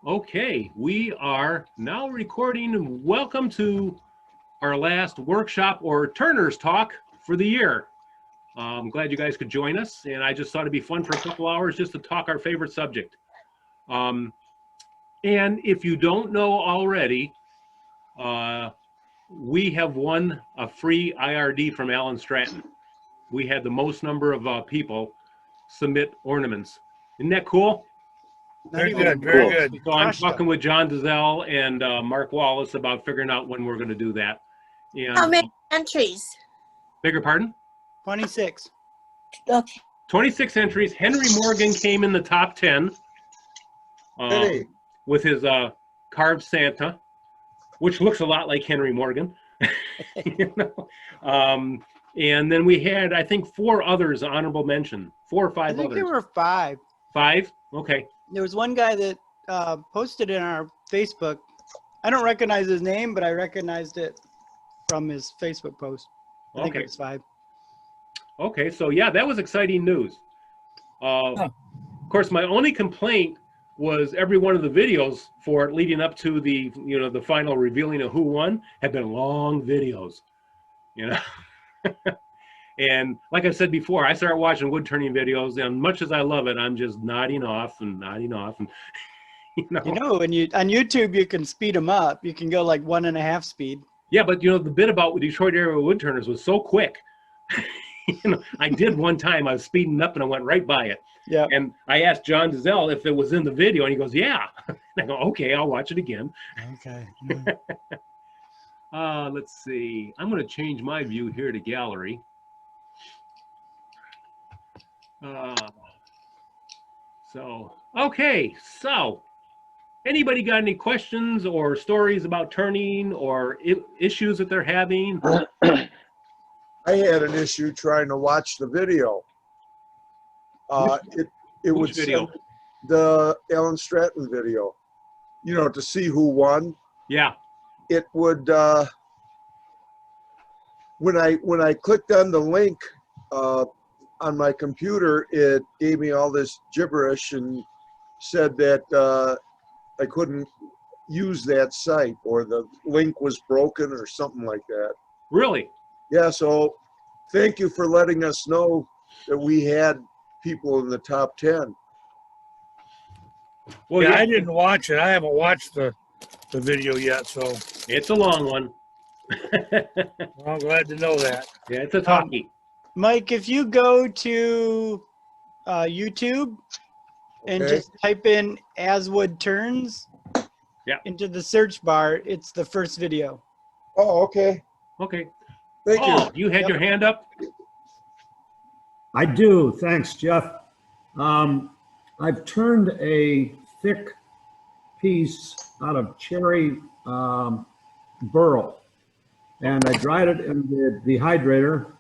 Okay, we are now recording. Welcome to our last workshop or Turner's Talk for the year. I'm glad you guys could join us, and I just thought it'd be fun for a couple hours just to talk our favorite subject. And if you don't know already, we have won a free IRD from Alan Stratton. We had the most number of people submit ornaments. Isn't that cool? Very good, very good. So I'm talking with John Dazell and Mark Wallace about figuring out when we're going to do that. And, how many entries? Beg your pardon? 26. Okay. 26 entries. Henry Morgan came in the top 10 with his carved Santa, which looks a lot like Henry Morgan. You know? And then we had, I think, 4 others honorable mention. 4 or 5 others. I think there were 5. 5? Okay. There was one guy that posted in our Facebook. I don't recognize his name, but I recognized it from his Facebook post. I think it was 5. Okay, so yeah, that was exciting news. Of course, my only complaint was every one of the videos for it leading up to the, you know, the final revealing of who won had been long videos, you know. And like I said before, I started watching wood turning videos, and much as I love it, I'm just nodding off, and you know. You know, when you on YouTube, you can speed them up. You can go like 1.5 speed. Yeah, but you know, the bit about Detroit area wood turners was so quick. You know, I did one time, I was speeding up and I went right by it. Yeah. And I asked John Dazell if it was in the video, and he goes, yeah. And I go, okay, I'll watch it again. Okay. Let's see. I'm going to change my view here to gallery. Okay, so anybody got any questions or stories about turning or issues that they're having? I had an issue trying to watch the video. It Which would video? send the Alan Stratton video, you know, to see who won. Yeah. It would when I clicked on the link on my computer, it gave me all this gibberish and said that I couldn't use that site, or the link was broken or something like that. Really? Yeah, so thank you for letting us know that we had people in the top 10. Well, yeah, I didn't watch it. I haven't watched the video yet, so it's a long one. I'm glad to know that. Yeah, it's a talkie. Mike, if you go to YouTube and Okay. just type in "As Wood Turns" into the search bar, it's the first video. Oh, okay. Okay. Thank you. Oh, you had your hand up? I do. Thanks, Jeff. I've turned a thick piece out of cherry burl, and I dried it in the dehydrator,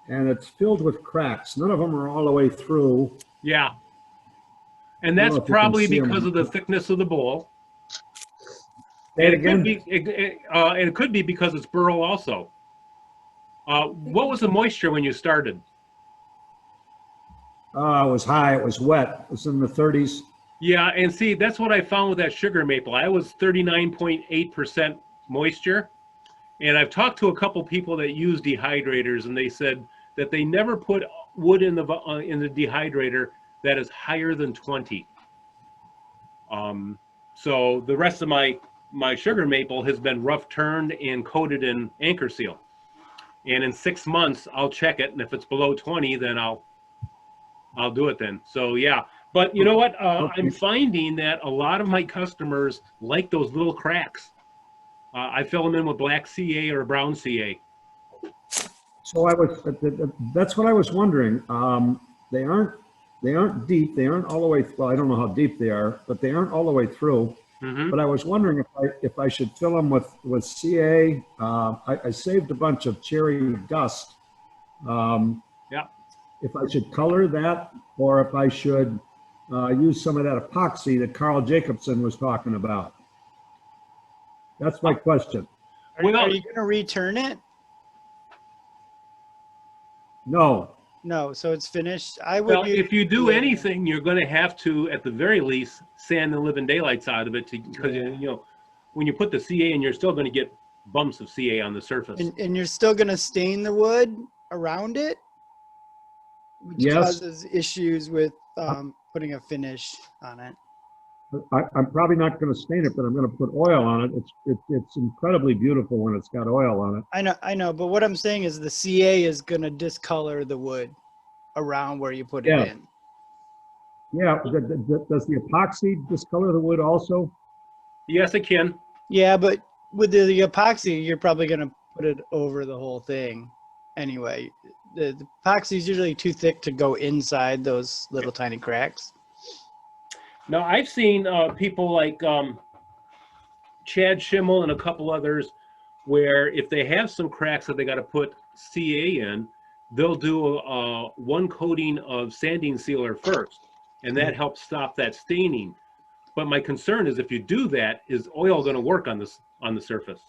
and it's filled with cracks. None of them are all the way through. Yeah. And that's probably because of the thickness of the bowl. And it could be because it's burl also. What was the moisture when you started? It was high. It was wet. It was in the 30s. Yeah, and see, that's what I found with that sugar maple. I was 39.8% moisture. And I've talked to a couple people that use dehydrators, and they said that they never put wood in the dehydrator that is higher than 20. So the rest of my sugar maple has been rough turned and coated in anchor seal. And in 6 months, I'll check it, and if it's below 20, then I'll do it then. So yeah, but you know what? I'm finding that a lot of my customers like those little cracks. I fill them in with black CA or brown CA. So that's what I was wondering. They aren't deep. They aren't all the way. Well, I don't know how deep they are, but they aren't all the way through. Mm-hmm. But I was wondering if I should fill them with CA. I saved a bunch of cherry dust. Yeah. If I should color that, or if I should use some of that epoxy that Carl Jacobson was talking about. That's my question. Are you going to return it? No. No, so it's finished. I would Well, use, if you do anything, you're going to have to, at the very least, sand the living daylights out of it because Yeah. you know when you put the CA in, you're still going to get bumps of CA on the surface. and you're still gonna stain the wood around it, which Yes. causes issues with putting a finish on it. I'm probably not going to stain it, but I'm going to put oil on it. It's incredibly beautiful when it's got oil on it. I know, but what I'm saying is the CA is gonna discolor the wood around where you put Yeah. it in. Yeah, does the epoxy discolor the wood also? Yes, it can. Yeah, but with the epoxy, you're probably gonna put it over the whole thing anyway. The epoxy is usually too thick to go inside those little tiny cracks. Now, I've seen people like Chad Schimmel and a couple others where if they have some cracks that they got to put CA in, they'll do one coating of sanding sealer first, and that helps stop that staining. But my concern is if you do that, is oil going to work on the surface?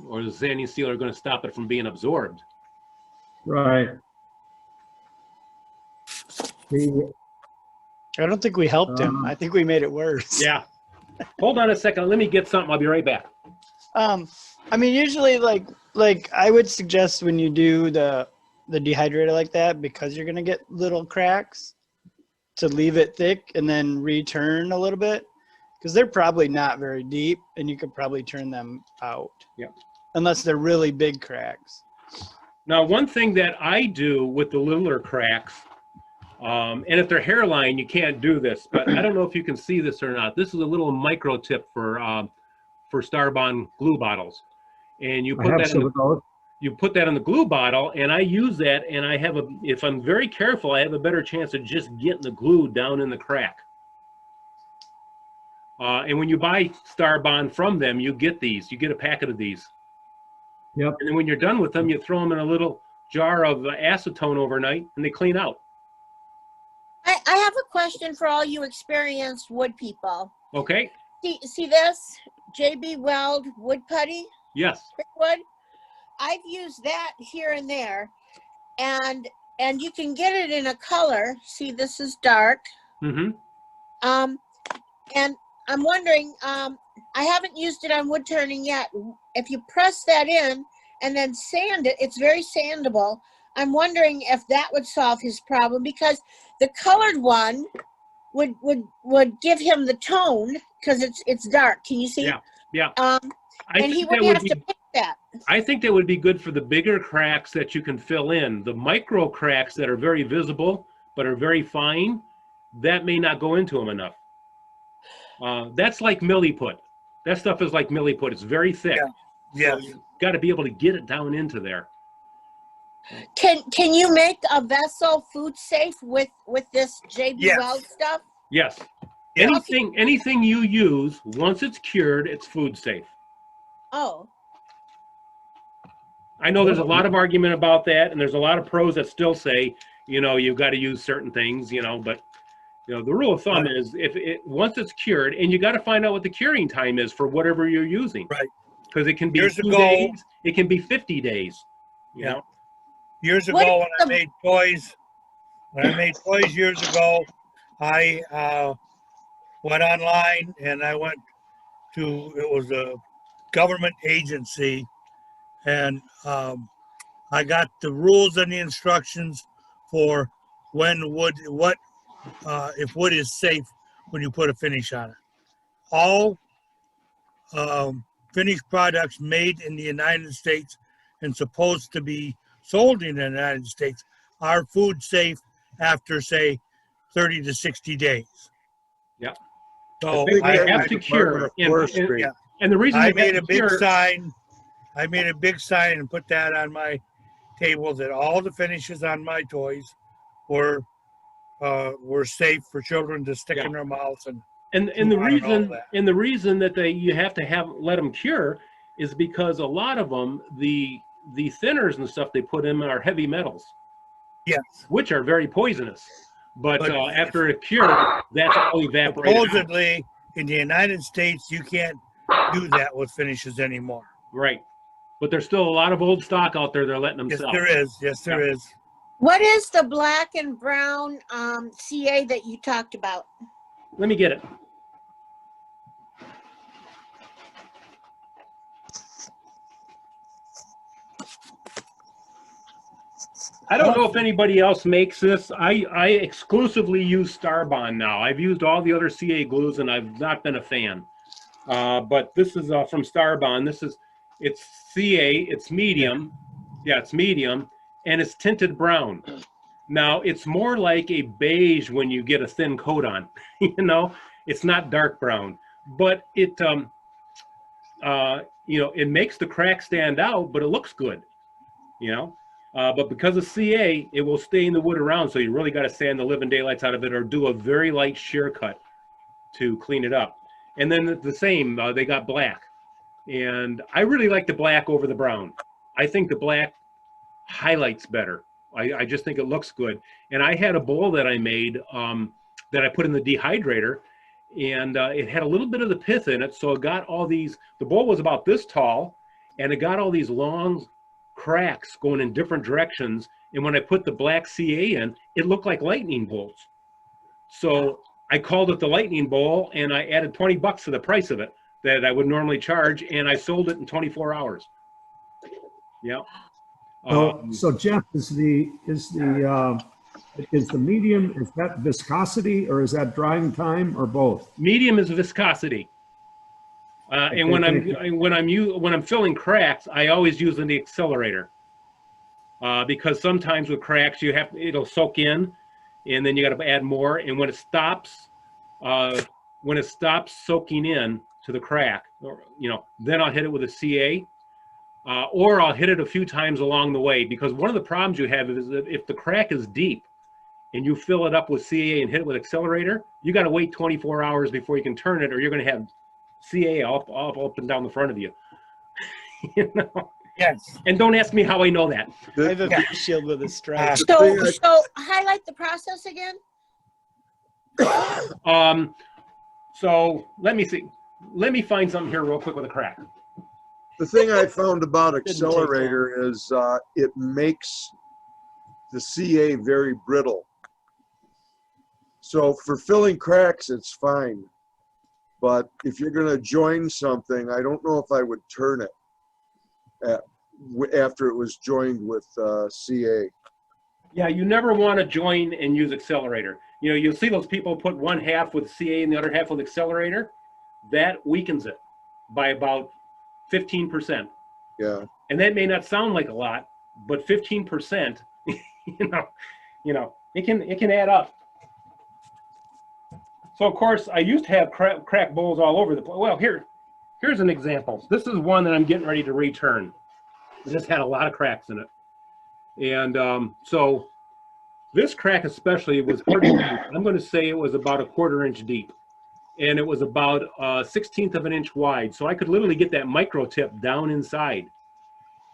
Or is the sanding sealer going to stop it from being absorbed? Right. I don't think we helped him. I think we made it worse. Yeah. Hold on a second. Let me get something. I'll be right back. I mean, usually like I would suggest when you do the dehydrator like that, because you're gonna get little cracks, to leave it thick and then return a little bit, because they're probably not very deep and you could probably turn them out. Yeah. Unless they're really big cracks. Now, one thing that I do with the littler cracks, and if they're hairline, you can't do this, but I don't know if you can see this or not. This is a little micro tip for Starbond glue bottles. And you I put have that some in of those. you put that in the glue bottle, and I use that, and I have if I'm very careful, I have a better chance of just getting the glue down in the crack. And when you buy Starbond from them, you get a packet of these. Yep. And then when you're done with them, you throw them in a little jar of acetone overnight, and they clean out. I have a question for all you experienced wood people. Okay? See this? JB Weld wood putty? Yes. Quick wood? I've used that here and there, and you can get it in a color. See, this is dark. Mm-hmm. And I'm wondering, I haven't used it on wood turning yet. If you press that in and then sand it, it's very sandable. I'm wondering if that would solve his problem, because the colored one would give him the tone because it's dark. Can you see? Yeah. Yeah. And he wouldn't have to pick that. I think that would be good for the bigger cracks that you can fill in. The micro cracks that are very visible but are very fine, that may not go into them enough. That's like milliput. That stuff is like milliput. It's very thick. Yeah. So you've got to be able to get it down into there. Can you make a vessel food safe with this JB Yes. Weld stuff? Yes. Yeah. Anything you use, once it's cured, it's food safe. Oh, I know there's a lot of argument about that, and there's a lot of pros that still say, you've got to use certain things, but the rule of thumb is once it's cured, and you got to find out what the curing time is for whatever you're using. Right. Because it can be Years 2 ago- days, it can be 50 days. You know? Years What ago, is when I the- made toys years ago, I went online and I went to, it was a government agency, and I got the rules and the instructions for if wood is safe when you put a finish on it. All finished products made in the United States and supposed to be sold in the United States are food safe after, say, 30 to 60 days. Yep. So They have I to cure. Forestry. And the reason I they made have a to big cure, sign. I made a big sign and put that on my table that all the finishes on my toys were safe for children to stick in their mouths. and the I don't know reason that. and the reason that you have to let them cure is because a lot of them, the thinners and stuff they put in are heavy metals. Yes. Which are very poisonous. But But after a cure, that's all evaporated out. Supposedly, in the United States, you can't do that with finishes anymore. Right. But there's still a lot of old stock out there they're letting them Yes, sell. there is. Yes, there is. What is the black and brown CA that you talked about? Let me get it. I don't know if anybody else makes this. I exclusively use Starbond now. I've used all the other CA glues and I've not been a fan. But this is from Starbond. It's CA, it's medium. Yeah, it's medium, and it's tinted brown. Now, it's more like a beige when you get a thin coat on, you know? It's not dark brown, but it, you know, it makes the crack stand out, but it looks good, you know? But because of CA, it will stain the wood around, so you really got to sand the living daylights out of it or do a very light shear cut to clean it up. And then the same, they got black. And I really like the black over the brown. I think the black highlights better. I just think it looks good. And I had a bowl that I made that I put in the dehydrator, and it had a little bit of the pith in it, so it got all these, the bowl was about this tall, and it got all these long cracks going in different directions. And when I put the black CA in, it looked like lightning bolts. So I called it the lightning bowl, and I added 20 bucks to the price of it that I would normally charge, and I sold it in 24 hours. Yeah. So Jeff, is the medium, is that viscosity or is that drying time or both? Medium is viscosity. And when I'm filling cracks, I always use the accelerator because sometimes with cracks it'll soak in, and then you got to add more. And when it stops soaking in to the crack, or, you know, then I'll hit it with a CA, or I'll hit it a few times along the way. Because one of the problems you have is that if the crack is deep and you fill it up with CA and hit it with accelerator, you got to wait 24 hours before you can turn it, or you're going to have CA up and down the front of you. You know? Yes. And don't ask me how I know that. I have a big shield with a stripe. So highlight the process again. So let me see. Let me find something here real quick with a crack. The thing I found about accelerator is it makes the CA very brittle. So for filling cracks, it's fine. But if you're going to join something, I don't know if I would turn it after it was joined with CA. Yeah, you never want to join and use accelerator. You know, you'll see those people put one half with CA and the other half with accelerator. That weakens it by about 15%. Yeah. And that may not sound like a lot, but 15%, you know, it can add up. So of course, I used to have crack bowls all over the place. Well, here's an example. This is one that I'm getting ready to return. This had a lot of cracks in it. And so this crack especially was pretty deep. I'm going to say it was about a 1/4 inch deep. And it was about 1/16 of an inch wide. So I could literally get that micro tip down inside.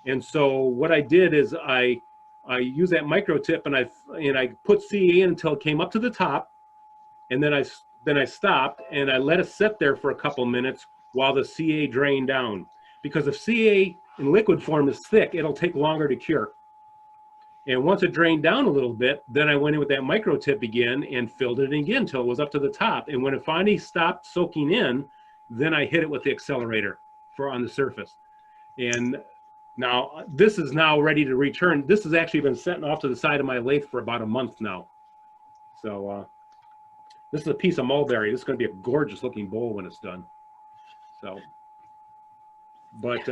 And so what I did is I used that micro tip and I put CA in until it came up to the top. And then I stopped and I let it sit there for a couple minutes while the CA drained down. Because if CA in liquid form is thick, it'll take longer to cure. And once it drained down a little bit, then I went in with that micro tip again and filled it again until it was up to the top. And when it finally stopped soaking in, then I hit it with the accelerator on the surface. And now this is now ready to return. This has actually been sitting off to the side of my lathe for about a month now. So this is a piece of mulberry. This is going to be a gorgeous looking bowl when it's done. So, but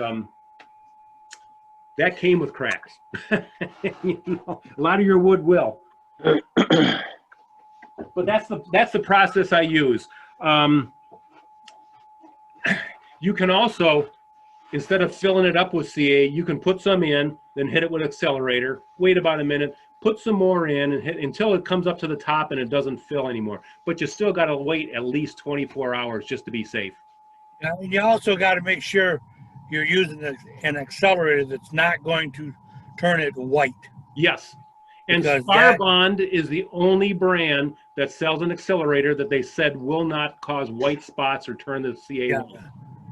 that came with cracks. You know, a lot of your wood will. But that's the process I use. You can also, instead of filling it up with CA, you can put some in, then hit it with accelerator, wait about a minute, put some more in and hit until it comes up to the top and it doesn't fill anymore. But you still got to wait at least 24 hours just to be safe. And you also got to make sure you're using an accelerator that's not going to turn it white. Yes. And Because Starbond is the only brand that sells an accelerator that they said will not cause white spots or turn the CA.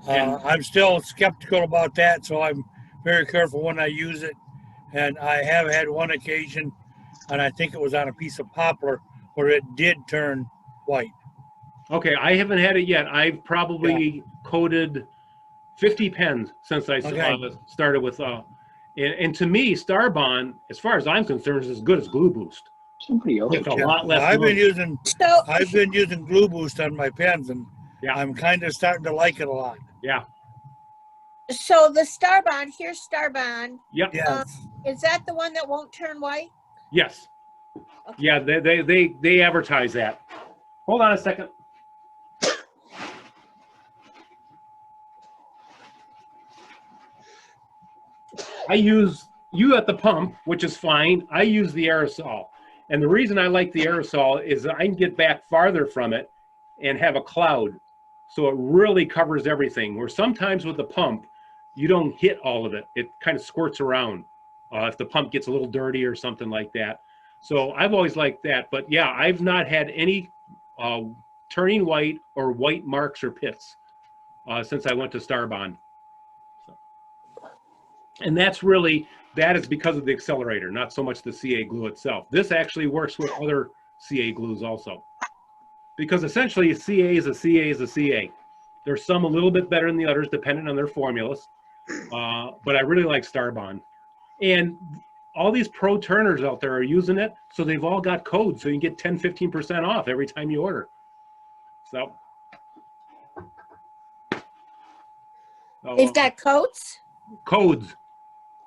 Yeah. I'm still skeptical about that, so I'm very careful when I use it. And I have had one occasion and I think it was on a piece of poplar where it did turn white. Okay, I haven't had it yet. I've probably coated 50 pens since I Okay. started with, and to me, Starbond, as far as I'm concerned, is as good as Glue Boost. Somebody else. It's a Yeah. lot less. I've been glue. using So, Glue Boost on my pens, and Yeah. I'm kind of starting to like it a lot. Yeah. so the Starbond, here's Starbond. Yep. Yes. Is that the one that won't turn white? Yes. Yeah. They advertise that. Hold on a second. I use you at the pump, which is fine. I use the aerosol. And the reason I like the aerosol is that I can get back farther from it and have a cloud. So it really covers everything. Where sometimes with the pump, you don't hit all of it. It kind of squirts around if the pump gets a little dirty or something like that. So I've always liked that. But yeah, I've not had any turning white or white marks or pits since I went to Starbond. And that is because of the accelerator, not so much the CA glue itself. This actually works with other CA glues also. Because essentially a CA is a CA is a CA. There's some a little bit better than the others depending on their formulas. But I really like Starbond. And all these pro turners out there are using it, so they've all got codes, so you can get 10, 15% off every time you order. So. They've got coats? Codes.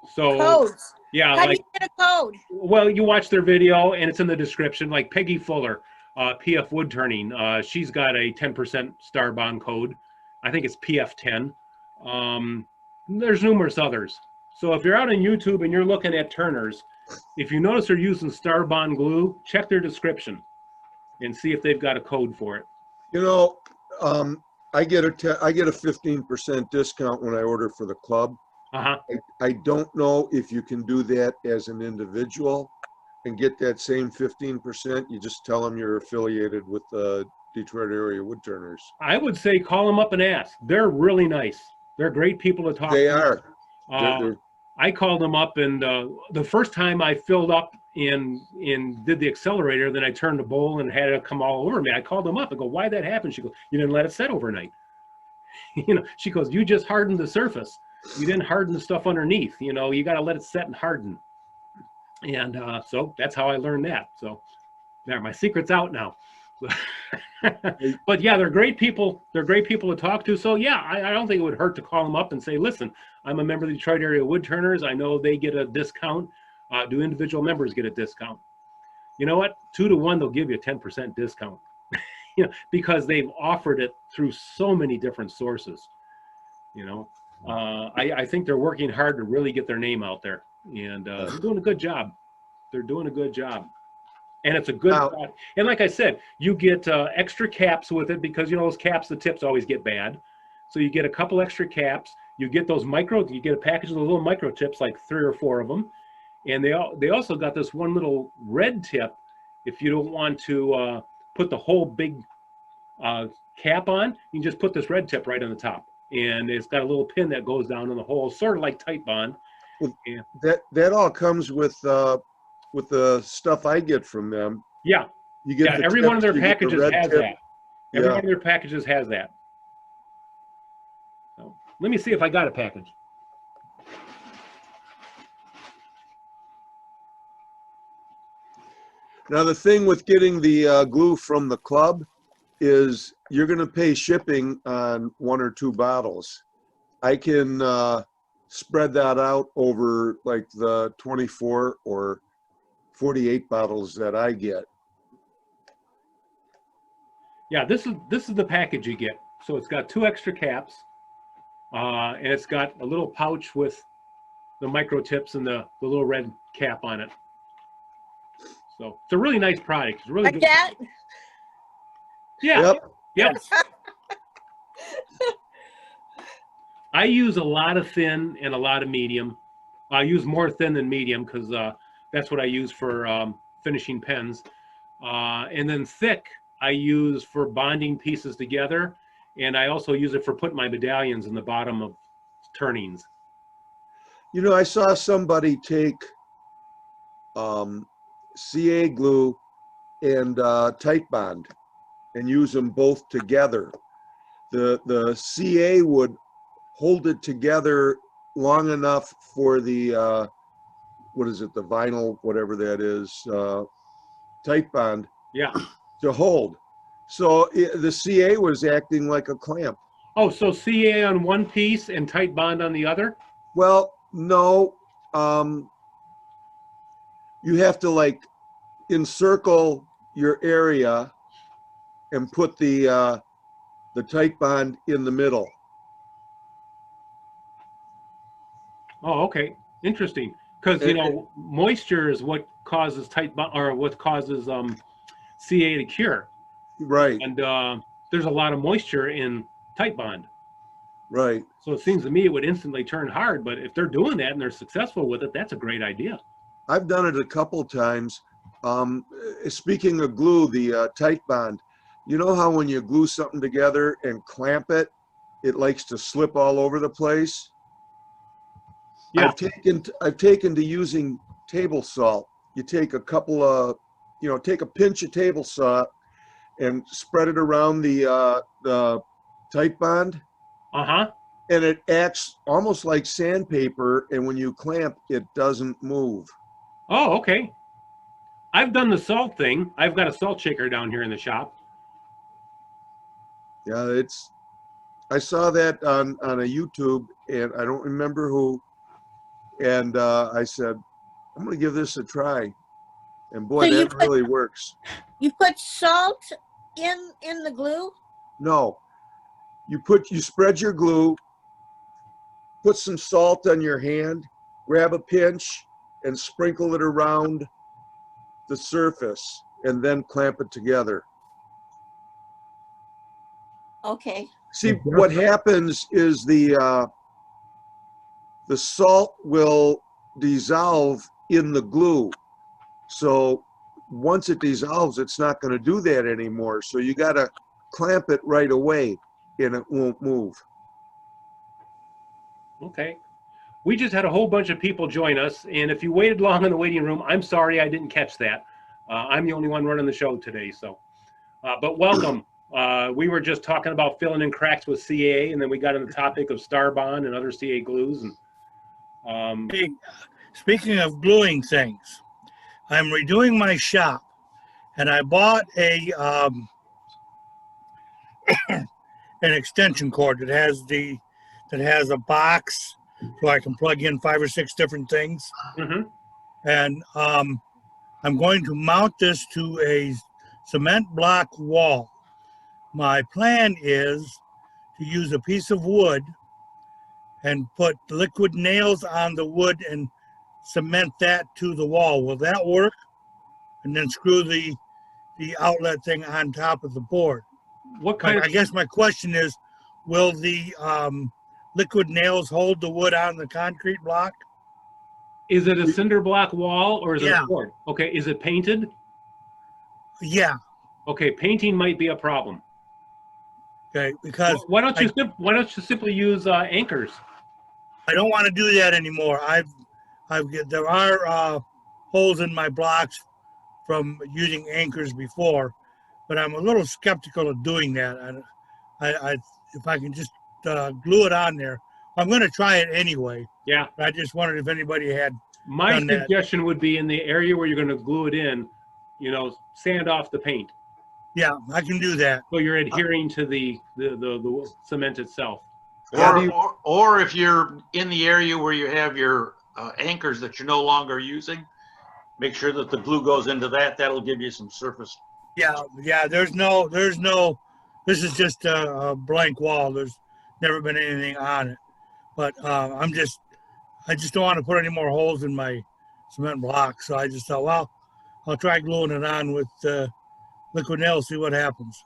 So Codes. yeah, How do like, you get a code? well, you watch their video and it's in the description. Like Peggy Fuller, PF Wood Turning, she's got a 10% Starbond code. I think it's PF10. There's numerous others. So if you're out on YouTube and you're looking at turners, if you notice they're using Starbond glue, check their description and see if they've got a code for it. You know, I get a 15% discount when I order for the club. Uh-huh. I don't know if you can do that as an individual and get that same 15%. You just tell them you're affiliated with the Detroit area wood turners. I would say call them up and ask. They're really nice. They're great people to talk to. They are. I called them up, and the first time I filled up and did the accelerator, then I turned the bowl and had it come all over me. I called them up and go, "Why that happened?" She goes, "You didn't let it set overnight." You know, she goes, "You just hardened the surface. You didn't harden the stuff underneath. You know, you got to let it set and harden." And so that's how I learned that. So there, my secret's out now. But yeah, they're great people. They're great people to talk to. So yeah, I don't think it would hurt to call them up and say, "Listen, I'm a member of the Detroit area wood turners. I know they get a discount. Do individual members get a discount?" You know what? 2 to 1, they'll give you a 10% discount. You know, because they've offered it through so many different sources. You know, I think they're working hard to really get their name out there, and they're doing a good job. They're doing a good job. And it's a good product. And like I said, you get extra caps with it because, you know, those caps, the tips always get bad. So you get a couple extra caps. You get those you get a package of the little micro tips, like 3 or 4 of them. And they also got this one little red tip if you don't want to put the whole big cap on. You can just put this red tip right on the top. And it's got a little pin that goes down in the hole, sort of like Tight Bond. Well, that all comes with the stuff I get from them. Yeah. You get every one of their packages has that. Every Yeah. one of their packages has that. So let me see if I got a package. Now, the thing with getting the glue from the club is you're going to pay shipping on 1 or 2 bottles. I can spread that out over like the 24 or 48 bottles that I get. Yeah, this is the package you get. So it's got 2 extra caps, and it's got a little pouch with the micro tips and the little red cap on it. So it's a really nice product. It's really Like good. that? Yeah. Yep. Yep. I use a lot of thin and a lot of medium. I use more thin than medium because that's what I use for finishing pens. And then thick, I use for bonding pieces together. And I also use it for putting my medallions in the bottom of turnings. You know, I saw somebody take CA glue and tight bond and use them both together. The CA would hold it together long enough for the what is it, the vinyl, whatever that is, tight bond Yeah. to hold. So the CA was acting like a clamp. Oh, so CA on one piece and tight bond on the other? Well, no, you have to like encircle your area and put the tight bond in the middle. Oh, okay. Interesting. Because, you know, moisture is what causes tight bond, or what causes CA to cure. Right, And there's a lot of moisture in tight bond. right. So it seems to me it would instantly turn hard, but if they're doing that and they're successful with it, that's a great idea. I've done it a couple times. Speaking of glue, the tight bond, you know how when you glue something together and clamp it, it likes to slip all over the place? Yeah. I've taken to using table salt. You take a couple of, take a pinch of table salt and spread it around the tight bond, Uh-huh. and it acts almost like sandpaper, and when you clamp, it doesn't move. Oh, okay. I've done the salt thing. I've got a salt shaker down here in the shop. Yeah, I saw that on a YouTube, and I don't remember who, and I said, I'm gonna give this a try. And boy, So you that really works. You put salt in the glue? No, you spread your glue, put some salt on your hand, grab a pinch and sprinkle it around the surface, and then clamp it together. Okay. See, what happens is the salt will dissolve in the glue. So once it dissolves, it's not going to do that anymore. So you got to clamp it right away and it won't move. Okay. We just had a whole bunch of people join us, and if you waited long in the waiting room, I'm sorry I didn't catch that. I'm the only one running the show today, so. But welcome. We were just talking about filling in cracks with CA, and then we got on the topic of Star Bond and other CA glues. And Hey, speaking of gluing things, I'm redoing my shop, and I bought an extension cord that has a box so I can plug in 5 or 6 different things. mhm. And I'm going to mount this to a cement block wall. My plan is to use a piece of wood and put liquid nails on the wood and cement that to the wall. Will that work? And then screw the outlet thing on top of the board. What kind I of, guess my question is, will the liquid nails hold the wood on the concrete block? is it a cinder block wall or is it Yeah. a board? Okay, is it painted? Yeah. Okay, painting might be a problem. Okay. Because Why don't you simply use anchors? I don't want to do that anymore. There are holes in my blocks from using anchors before, but I'm a little skeptical of doing that. And if I can just glue it on there, I'm going to try it anyway. Yeah. I just wondered if anybody had My done that. suggestion would be in the area where you're going to glue it in, sand off the paint. Yeah, I can do that. So you're adhering to the cement itself. Or if you're in the area where you have your anchors that you're no longer using, make sure that the glue goes into that. That'll give you some surface. Yeah. There's no. This is just a blank wall. There's never been anything on it. But I just don't want to put any more holes in my cement block. So I just thought, well, I'll try gluing it on with liquid nails, see what happens.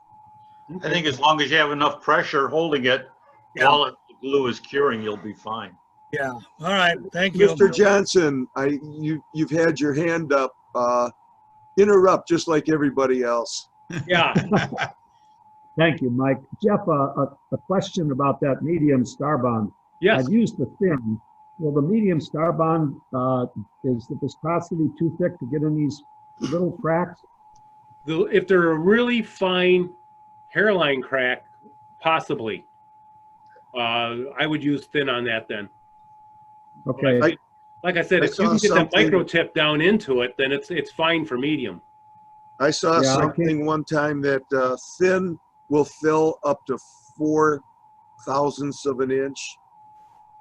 I think as long as you have enough pressure holding it while the glue is curing, you'll be fine. Yeah. All right. Thank you. Mr. Johnson, you've had your hand up. Interrupt just like everybody else. Yeah. Thank you, Mike. Jeff, a question about that medium star bond. Yes. I've used the thin. Well, the medium star bond, is the viscosity too thick to get in these little cracks? If they're a really fine hairline crack, possibly. I would use thin on that then. Okay. Like I said, I if you saw can get that something- micro tip down into it, then it's fine for medium. I saw Yeah, I something one time that thin will fill up to 4/1000ths of an inch,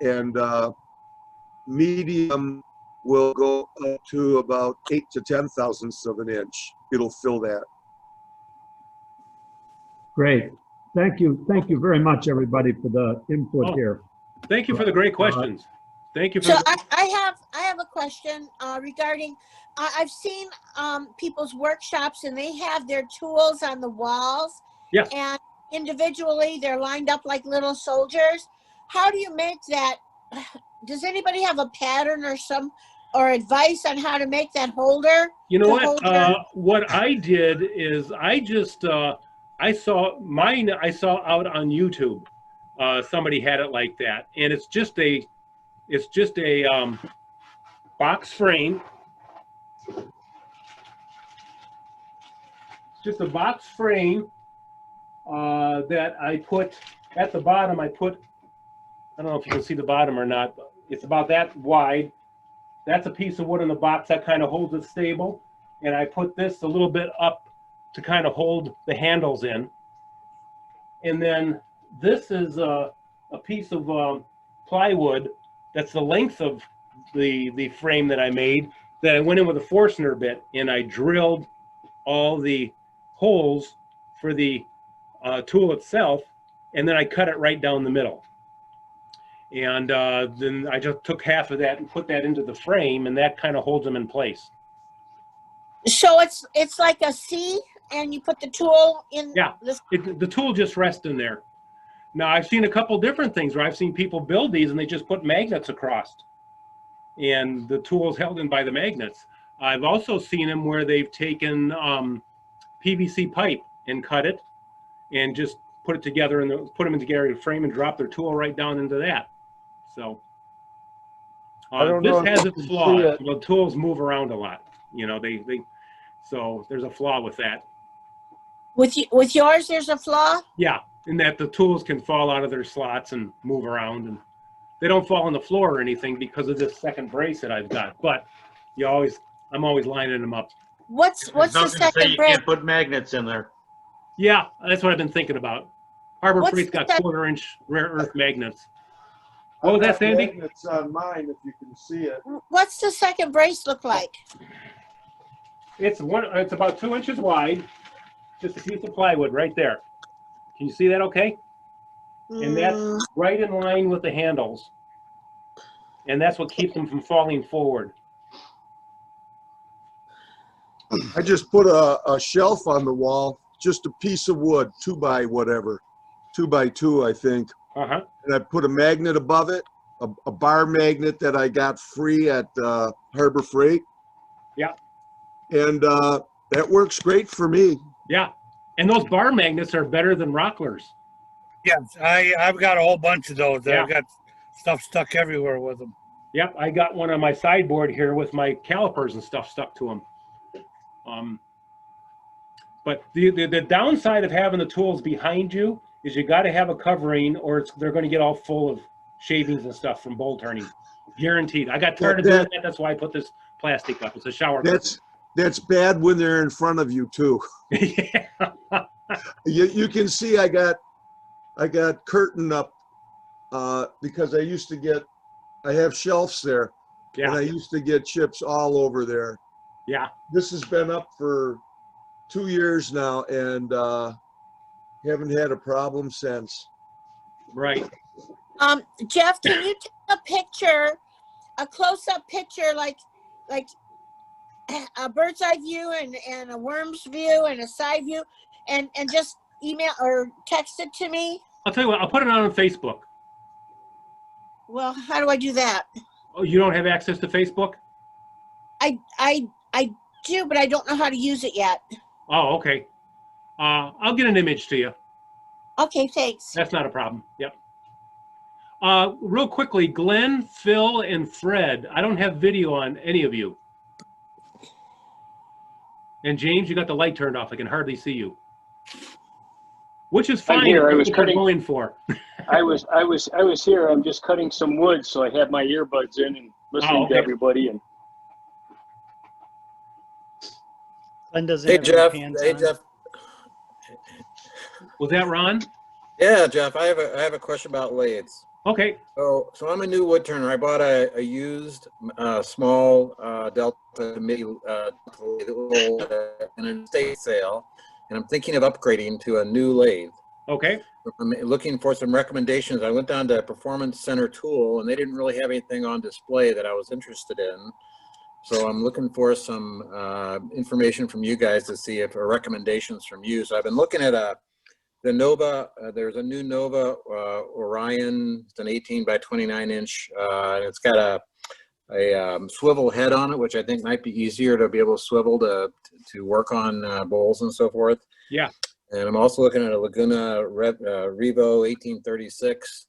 and medium will go up to about 8 to 10/1000ths of an inch. It'll fill that. Great. Thank you. Thank you very much, everybody, for the input Oh. here. Thank you for the great questions. Thank you for So the, I have a question regarding. I've seen people's workshops, and they have their tools on the walls. Yes. And individually, they're lined up like little soldiers. How do you make that? Does anybody have a pattern or advice on how to make that holder? you know the what? holder? What I did is I just I saw mine. I saw out on YouTube. Somebody had it like that, and it's just a box frame. It's just a box frame that I put at the bottom. I don't know if you can see the bottom or not, but it's about that wide. That's a piece of wood in the box that kind of holds it stable. And I put this a little bit up to kind of hold the handles in. And then this is a piece of plywood that's the length of the frame that I made, that I went in with a Forstner bit, and I drilled all the holes for the tool itself, and then I cut it right down the middle. And then I just took half of that and put that into the frame, and that kind of holds them in place. So it's like a C, and you put the tool in. Yeah. The tool just rests in there. Now, I've seen a couple different things where I've seen people build these and they just put magnets across, and the tool is held in by the magnets. I've also seen them where they've taken PVC pipe and cut it and just put it together and put them together in a frame and drop their tool right down into that. So I don't know this has if you its can flaws. see it. The tools move around a lot. You know, so there's a flaw with that. With yours, there's a flaw. Yeah, in that the tools can fall out of their slots and move around, and they don't fall on the floor or anything because of this second brace that I've got. But I'm always lining them up. What's the Nothing to say second you brace? can't put magnets in there. Yeah, that's what I've been thinking about. Harbor What's Freight's the got sec- 1/4-inch rare earth magnets. What was I've that, got Sandy? magnets on mine, if you can see it. What's the second brace look like? It's about 2 inches wide, just a piece of plywood right there. Can you see that okay? And that's right in line with the handles. And that's what keeps them from falling forward. I just put a shelf on the wall, just a piece of wood, 2 by whatever, 2 by 2, I think. Uh-huh. And I put a magnet above it, a bar magnet that I got free at Harbor Freight. Yeah. And that works great for me. Yeah. And those bar magnets are better than Rocklers. Yes, I've got a whole bunch of those. Yeah. I've got stuff stuck everywhere with them. Yep, I got one on my sideboard here with my calipers and stuff stuck to them. But the downside of having the tools behind you is you got to have a covering, or they're going to get all full of shavings and stuff from bowl turning. Guaranteed. I got tired of doing that. That's why I put this plastic up. It's a shower. That's bad when they're in front of you too. Yeah. You can see I got curtain up because I have shelves there, and I Yeah. used to get chips all over there. Yeah. This has been up for 2 years now, and haven't had a problem since. Right. Jeff, can you take a picture, a close-up picture, like a bird's eye view and a worm's view and a side view, and just email or text it to me? I'll tell you what, I'll put it on Facebook. Well, how do I do that? Oh, you don't have access to Facebook? I do, but I don't know how to use it yet. Oh, okay. I'll get an image to you. Okay, thanks. That's not a problem. Yep. Real quickly, Glenn, Phil, and Fred, I don't have video on any of you. And James, you got the light turned off. I can hardly see you. Which is I'm fine. here. I That's was what you're cutting. going for. I was here. I'm just cutting some wood, so I have my earbuds in and listening okay. to everybody. And Glenn doesn't Hey have any Jeff, pants hey on. Jeff. Was that Ron? Yeah, Jeff, I have a question about lathes. Okay. So I'm a new wood turner. I bought a used small Delta MIDI lathe in an estate sale, and I'm thinking of upgrading to a new lathe. Okay. I'm looking for some recommendations. I went down to Performance Center Tool, and they didn't really have anything on display that I was interested in. So I'm looking for some information from you guys to see if recommendations from you. So I've been looking at the Nova. There's a new Nova Orion. It's an 18 by 29 inch. It's got a swivel head on it, which I think might be easier to be able to swivel to work on bowls and so forth. Yeah. And I'm also looking at a Laguna Revo 1836.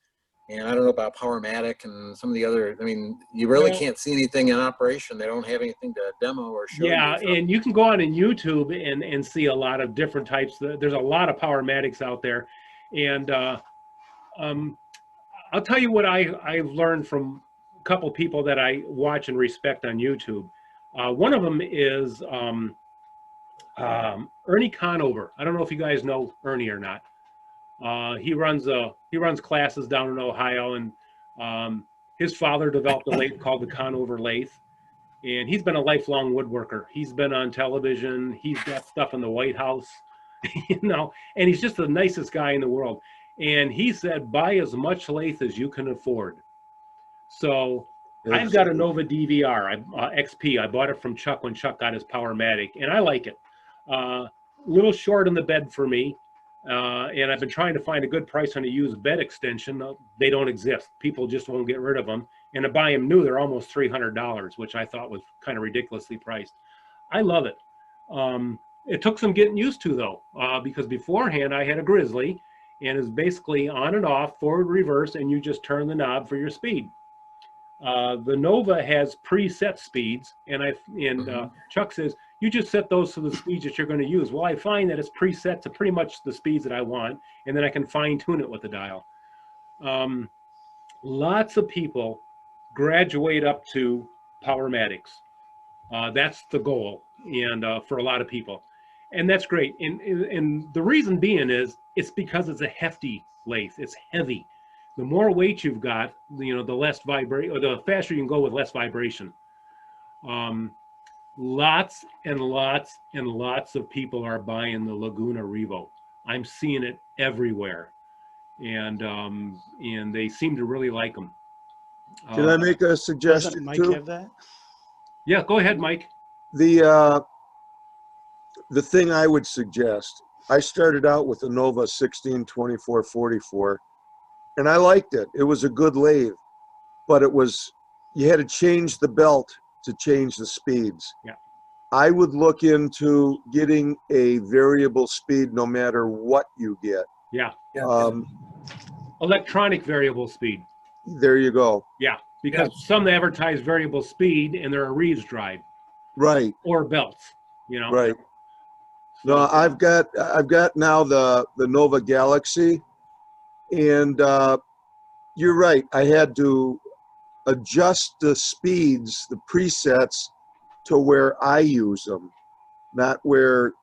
And I don't know about Powermatic and some of the other, I mean, you really can't see anything in operation. They don't have anything to demo or show you. Yeah, and you can go on in YouTube and see a lot of different types. There's a lot of Powermatics out there. And I'll tell you what I've learned from a couple people that I watch and respect on YouTube. One of them is Ernie Conover. I don't know if you guys know Ernie or not. He runs classes down in Ohio, and his father developed a lathe called the Conover lathe, and he's been a lifelong woodworker. He's been on television. He's got stuff in the White House, you know, and he's just the nicest guy in the world. And he said, buy as much lathe as you can afford. So I've got a Nova DVR XP. I bought it from Chuck when Chuck got his Powermatic, and I like it. Little short in the bed for me. And I've been trying to find a good price on a used bed extension. They don't exist. People just won't get rid of them. And to buy them new, they're almost $300, which I thought was kind of ridiculously priced. I love it. It took some getting used to, though, because beforehand I had a Grizzly, and it's basically on and off, forward, reverse, and you just turn the knob for your speed. The Nova has preset speeds, and Chuck says, you just set those to the speeds that you're going to use. Well, I find that it's preset to pretty much the speeds that I want, and then I can fine tune it with the dial. Lots of people graduate up to Powermatics. That's the goal, and for a lot of people. And that's great. And the reason being is it's because it's a hefty lathe. It's heavy. The more weight you've got, you know, the less vibration, or the faster you can go with less vibration. Lots and lots and lots of people are buying the Laguna Revo. I'm seeing it everywhere, and they seem to really like them. Can I make a Doesn't suggestion Mike too? have that? Yeah, go ahead, Mike. The thing I would suggest, I started out with a Nova 16-24-44, and I liked it. It was a good lathe, but you had to change the belt to change the speeds. Yeah. I would look into getting a variable speed no matter what you get. Yeah. Um, Electronic variable speed. there you go. Yeah, because some advertise variable speed and they're a Reeves drive. Right. Or belts, you know. Right. No, I've got now the Nova Galaxy, and you're right. I had to adjust the speeds, the presets, to where I use them, not where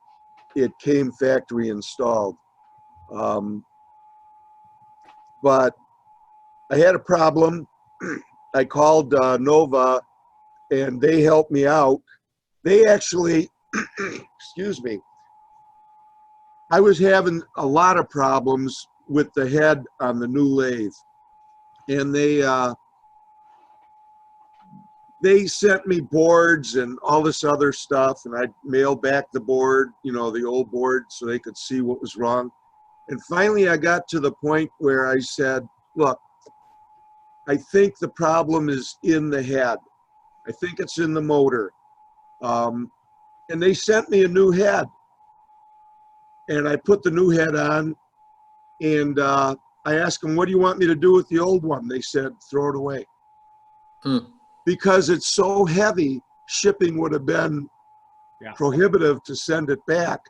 it came factory installed. But I had a problem. I called Nova, and they helped me out. They actually, excuse me, I was having a lot of problems with the head on the new lathe, and they sent me boards and all this other stuff, and I mailed back the board, you know, the old board, so they could see what was wrong. And finally, I got to the point where I said, look, I think the problem is in the head. I think it's in the motor. And they sent me a new head. And I put the new head on, and I asked them, what do you want me to do with the old one? They said, throw it away. Because it's so heavy, shipping would have been Yeah. prohibitive to send it back.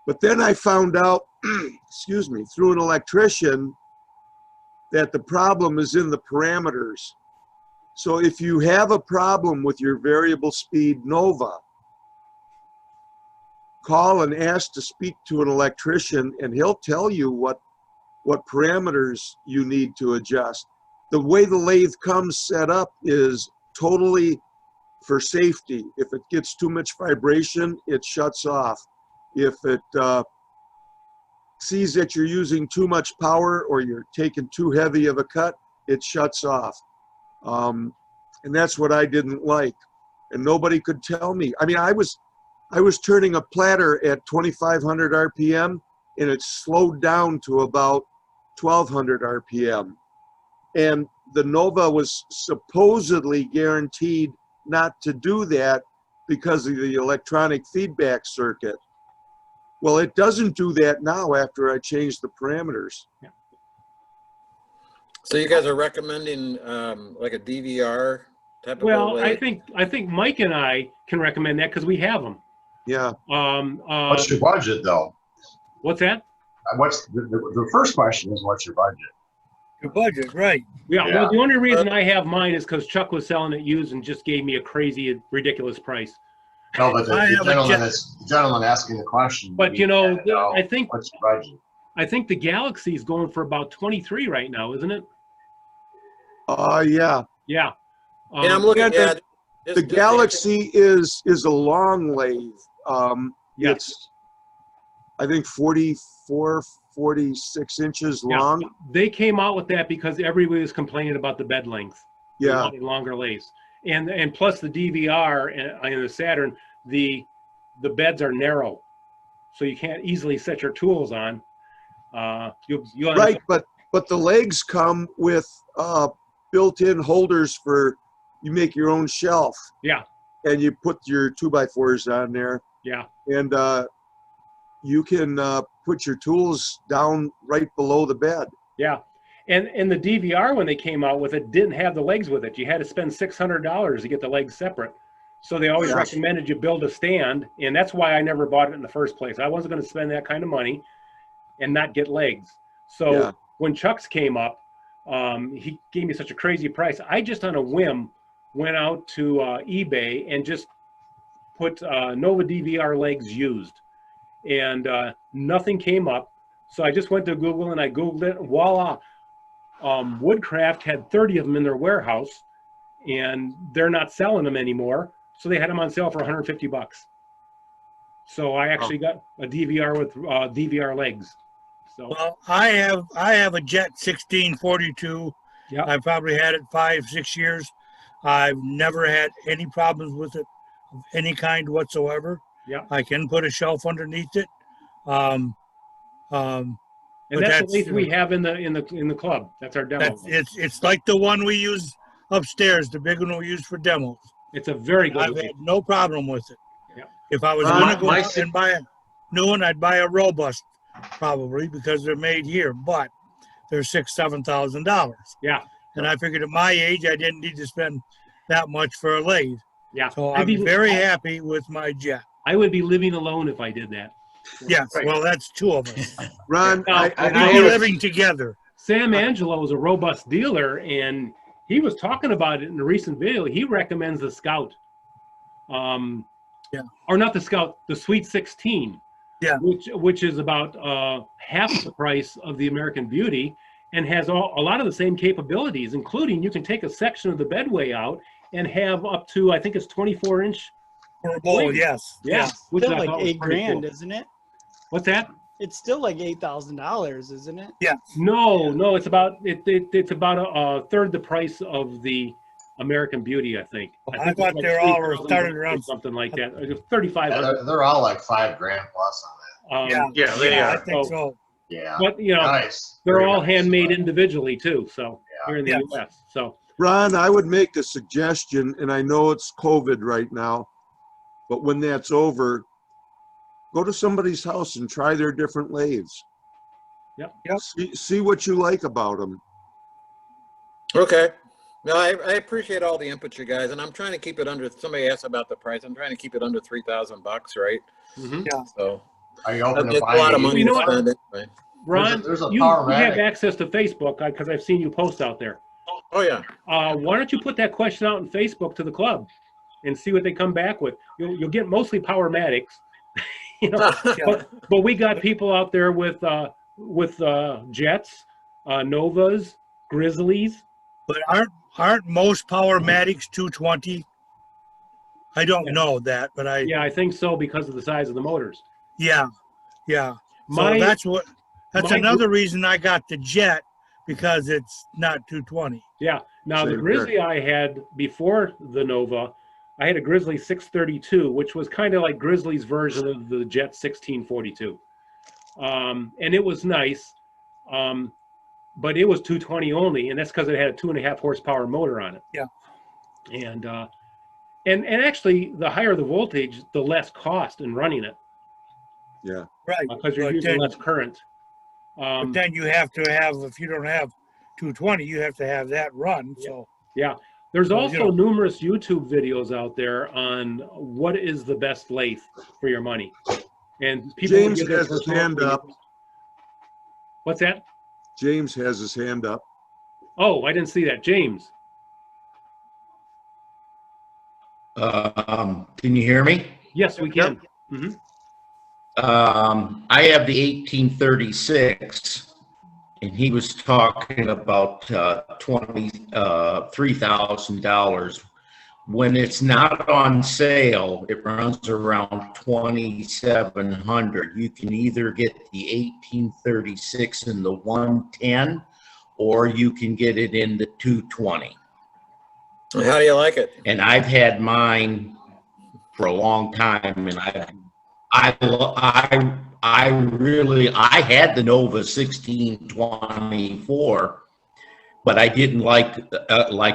But then I found out, excuse me, through an electrician that the problem is in the parameters. So if you have a problem with your variable speed Nova, call and ask to speak to an electrician, and he'll tell you what parameters you need to adjust. The way the lathe comes set up is totally for safety. If it gets too much vibration, it shuts off. If it sees that you're using too much power or you're taking too heavy of a cut, it shuts off. And that's what I didn't like. And nobody could tell me. I mean, I was turning a platter at 2,500 RPM, and it slowed down to about 1,200 RPM. And the Nova was supposedly guaranteed not to do that because of the electronic feedback circuit. Well, it doesn't do that now after I changed the parameters. Yeah. So you guys are recommending like a DVR type of Well, lathe? I think Mike and I can recommend that because we have them. Yeah. What's your budget, though? What's that? What's the first question is, what's your budget? Your budget, right? Yeah, Yeah. well, the only reason I have mine is because Chuck was selling it used and just gave me a crazy, ridiculous price. No, but I have a the gentleman asking the question. But you know, know, I think what's your budget? I think the Galaxy is going for about 23 right now, isn't it? Yeah. Yeah. Yeah, I'm looking yeah, at The Galaxy is a long lathe. Yeah. It's, I think, 44, 46 inches Yeah. long. They came out with that because everybody was complaining about the bed length. They Yeah. wanted longer lathes, and plus the DVR and the Saturn, the beds are narrow, so you can't easily set your tools on. You'll Right, but the legs come with built-in holders for, you make your own shelf. Yeah. And you put your 2x4s on there, Yeah. and you can put your tools down right below the bed. Yeah. And the DVR, when they came out with it, didn't have the legs with it. You had to spend $600 to get the legs separate. So they always Yeah. recommended you build a stand, and that's why I never bought it in the first place. I wasn't going to spend that kind of money and not get legs. So Yeah. when Chuck's came up, he gave me such a crazy price. I just on a whim went out to eBay and just put Nova DVR legs used, and nothing came up. So I just went to Google and I Googled it. Voila. Woodcraft had 30 of them in their warehouse, and they're not selling them anymore. So they had them on sale for 150 bucks. So I actually got a DVR with DVR legs. So Well, I have a Jet 1642. yeah, I probably had it 5-6 years. I've never had any problems with it of any kind whatsoever. yeah. I can put a shelf underneath it. And But that's that's, the lathe we have in the club. That's our demo. it's like the one we use upstairs, the big one we use for demos. It's a very good I've lathe. had no problem with it. Yeah. If I was Ron, going to go my out and buy a new one, I'd buy a robust probably because they're made here, but they're $6,000-7,000. Yeah, And I figured at my age, I didn't need to spend that much for a lathe. yeah. So I'd I'm be- very happy with my Jet. I would be living alone if I did that. Yes, Right. well, that's two of us. Ron, Now, I We'll be noticed, living together. Sam Angelo is a robust dealer, and he was talking about it in a recent video. He recommends the Scout, Yeah. or not the Scout, the Sweet 16, Yeah. which is about half the price of the American Beauty, and has a lot of the same capabilities, including you can take a section of the bedway out and have up to, I think it's 24-inch. For a bowl, Wait. yes. Yeah, which Still I like thought was $8 pretty grand, cool. isn't it? What's that? It's still like $8,000, isn't it? Yeah. No, it's about it's about a third the price of the American Beauty, I think. I think thought it's they're all 3,000 started or around- something like that. Yeah, 3,500. they're all like $5 grand plus on Yeah, Yeah, they I are. think so. that. Yeah. But you know, Nice. they're Very all nice. handmade individually too. So Yeah. here in the Yeah. U.S. So Ron, I would make a suggestion, and I know it's COVID right now, but when that's over, go to somebody's house and try their different lathes. Yep. Yep. See what you like about them. Okay. No, I appreciate all the input, you guys, and I'm trying to keep it under. Somebody asked about the price. I'm trying to keep it under $3,000, right? Mhm. Yeah. So Are you open to that's a lot of buying? money You know to what? spend anyway. Ron, There's a you have Powermatic. access to Facebook because I've seen you post out there. Oh yeah. Why don't you put that question out on Facebook to the club and see what they come back with? You'll get mostly Powermatics, you know. But we got people out there with Jets, Novas, Grizzlies. But aren't most Powermatics 220? I don't know that, but Yeah, I think so because of the size of the motors. yeah. So that's another reason I got the Jet, because it's not 220. Yeah. Now the Same Grizzly here. I had before the Nova, I had a Grizzly 632, which was kind of like Grizzly's version of the Jet 1642. And it was nice, but it was 220 only, and that's because it had a 2.5 horsepower motor on it. Yeah. And actually, the higher the voltage, the less cost in running it. Yeah. Right. Because you're But using then- less current. But then you have to have, if you don't have 220, you have to have that run. So Yeah. There's So, also numerous YouTube videos out there on what is the best lathe for your money. And people will James give their has his personal hand up. opinions. What's that? James has his hand up. Oh, I didn't see that. James. Can you hear me? Yes, we can. Mhm. I have the 1836, and he was talking about $23,000. When it's not on sale, it runs around 2,700. You can either get the 1836 in the 110, or you can get it in the 220. How do you like it? And I've had mine for a long time, and I had the Nova 1624, but I didn't like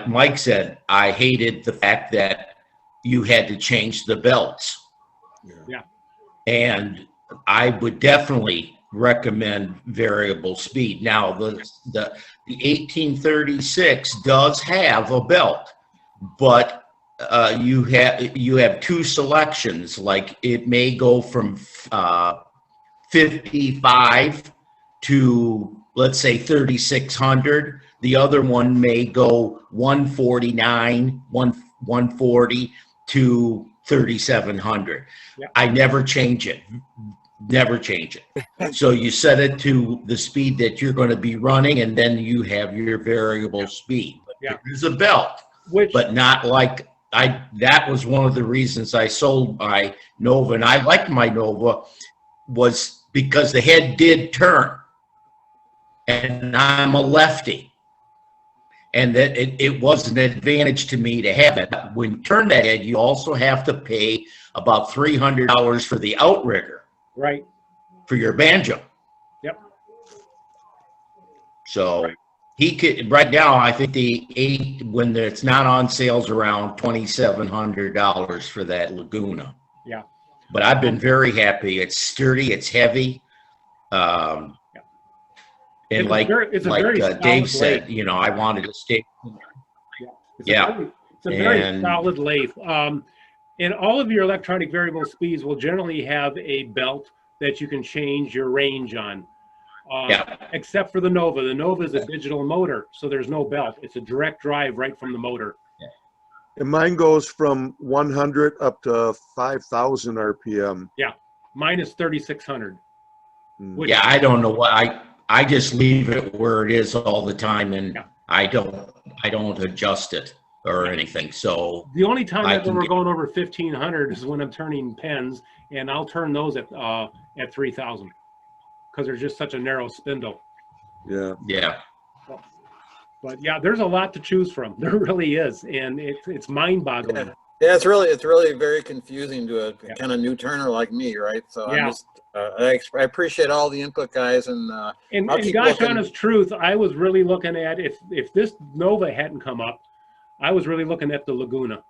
Mike said, I hated the fact that you had to change the belts. Yeah. And I would definitely recommend variable speed. Now, the 1836 does have a belt, but you have two selections. Like it may go from 55 to, let's say, 3600. The other one may go 149, 140 to 3700. Yeah. I never change it. Never change it. So you set it to the speed that you're going to be running, and then you have your variable speed. Yeah. There's a belt, but not like that was one of the reasons I sold my Nova, and I liked my Nova, was because the head did turn, and I'm a lefty, and that it was an advantage to me to have it. When you turn that head, you also have to pay about $300 for the outrigger. Right. For your banjo. Yep. So he could, right now, I think when it's not on sales, around $2,700 for that Laguna. Yeah. But I've been very happy. It's sturdy, it's heavy. And It's like very Dave solid said, I wanted to stay. It's a very solid lathe. And all of your electronic variable speeds will generally have a belt that you can change your range on. Except for the Nova. The Nova is a digital motor, so there's no belt. It's a direct drive right from the motor. And mine goes from 100 up to 5,000 RPM. Yeah, mine is 3,600. Yeah, I don't know what I just leave it where it is all the time, and I don't adjust it or anything. So the only time that we're going over 1,500 is when I'm turning pens, and I'll turn those at 3,000 because there's just such a narrow spindle. Yeah. Yeah. But yeah, there's a lot to choose from. There really is, and it's mind-boggling. Yeah, it's really very confusing to a kind of new turner like me, right? So I'm just I appreciate all the input, guys, and gosh, honest truth, I was really looking at if this Nova hadn't come up, I was really looking at the Laguna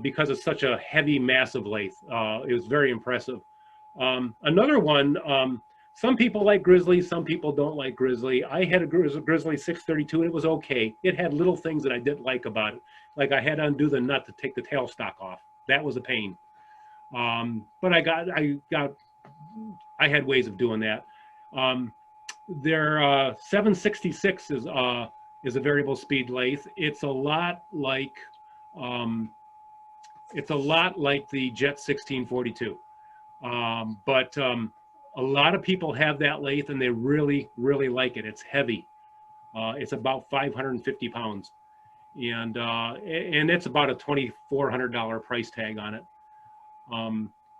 because it's such a heavy, massive lathe. It was very impressive. Another one, some people like Grizzly, some people don't like Grizzly. I had a Grizzly 632 and it was okay. It had little things that I didn't like about it. Like I had to undo the nut to take the tailstock off. That was a pain. But I had ways of doing that. Their 766 is a variable speed lathe. It's a lot like the Jet 1642. But a lot of people have that lathe and they really, really like it. It's heavy. It's about 550 pounds. And it's about a $2,400 price tag on it.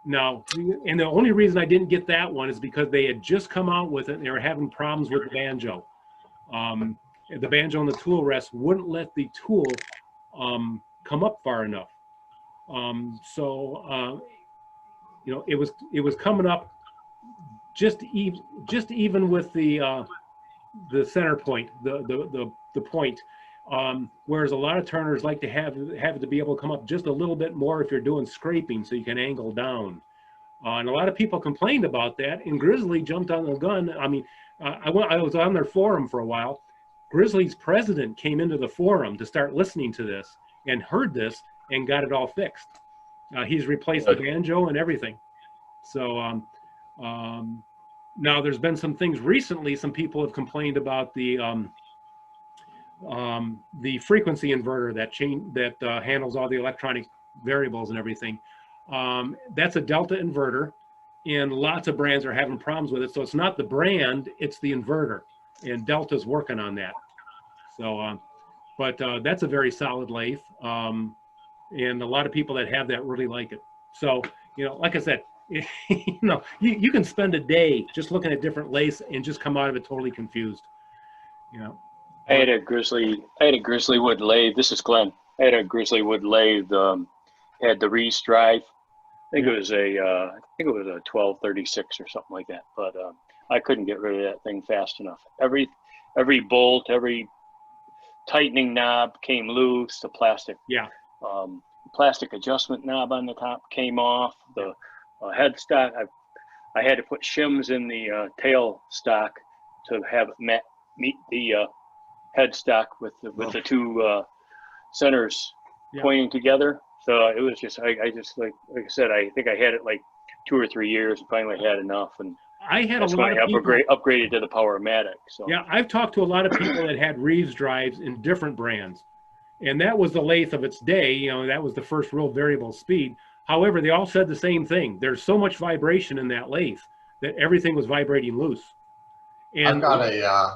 Now, and the only reason I didn't get that one is because they had just come out with it and they were having problems with the banjo. The banjo and the tool rest wouldn't let the tool come up far enough. You know, it was coming up just even with the center point, the point. Whereas a lot of turners like to have it to be able to come up just a little bit more if you're doing scraping, so you can angle down. And a lot of people complained about that, and Grizzly jumped on the gun. I mean, I was on their forum for a while. Grizzly's president came into the forum to start listening to this and heard this and got it all fixed. He's replaced the banjo and everything. So now there's been some things recently. Some people have complained about the frequency inverter that handles all the electronic variables and everything. That's a Delta inverter, and lots of brands are having problems with it. So it's not the brand, it's the inverter, and Delta's working on that. So, but that's a very solid lathe, and a lot of people that have that really like it. So, you know, like I said, you know, you can spend a day just looking at different lathes and just come out of it totally confused, you know. I had a Grizzly wood lathe. This is Glenn. I had a Grizzly wood lathe. Had the Reese drive. I think it was a 1236 or something like that. But I couldn't get rid of that thing fast enough. Every bolt, every tightening knob came loose. The plastic adjustment knob on the top came off. The headstock. I had to put shims in the tail stock to have it meet the headstock with the two centers pointing together. So it was just, I just like I said, I think I had it like 2 or 3 years and finally had enough. And I had that's a lot when of I people upgraded to the Powermatic. So yeah, I've talked to a lot of people that had Reeves drives in different brands, and that was the lathe of its day. You know, that was the first real variable speed. However, they all said the same thing. There's so much vibration in that lathe that everything was vibrating loose. And I've got a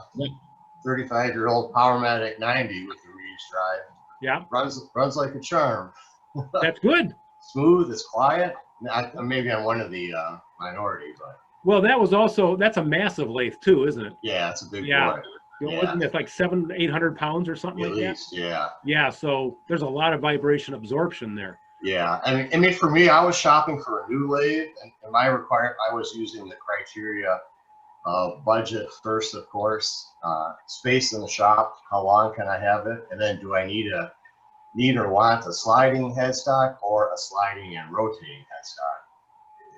35-year-old Powermatic 90 with the Reeves drive. Yeah, runs like a charm. That's good. Smooth, it's quiet. Maybe I'm one of the minority, but well, that's a massive lathe too, isn't it? yeah, it's a big boy. Yeah. Wasn't it like 700-800 pounds or something At like least, that? Yeah. Yeah, so there's a lot of vibration absorption there. Yeah, I mean, for me, I was shopping for a new lathe, and my requirement, I was using the criteria of budget first, of course, space in the shop, how long can I have it, and then do I need or want a sliding headstock or a sliding and rotating headstock,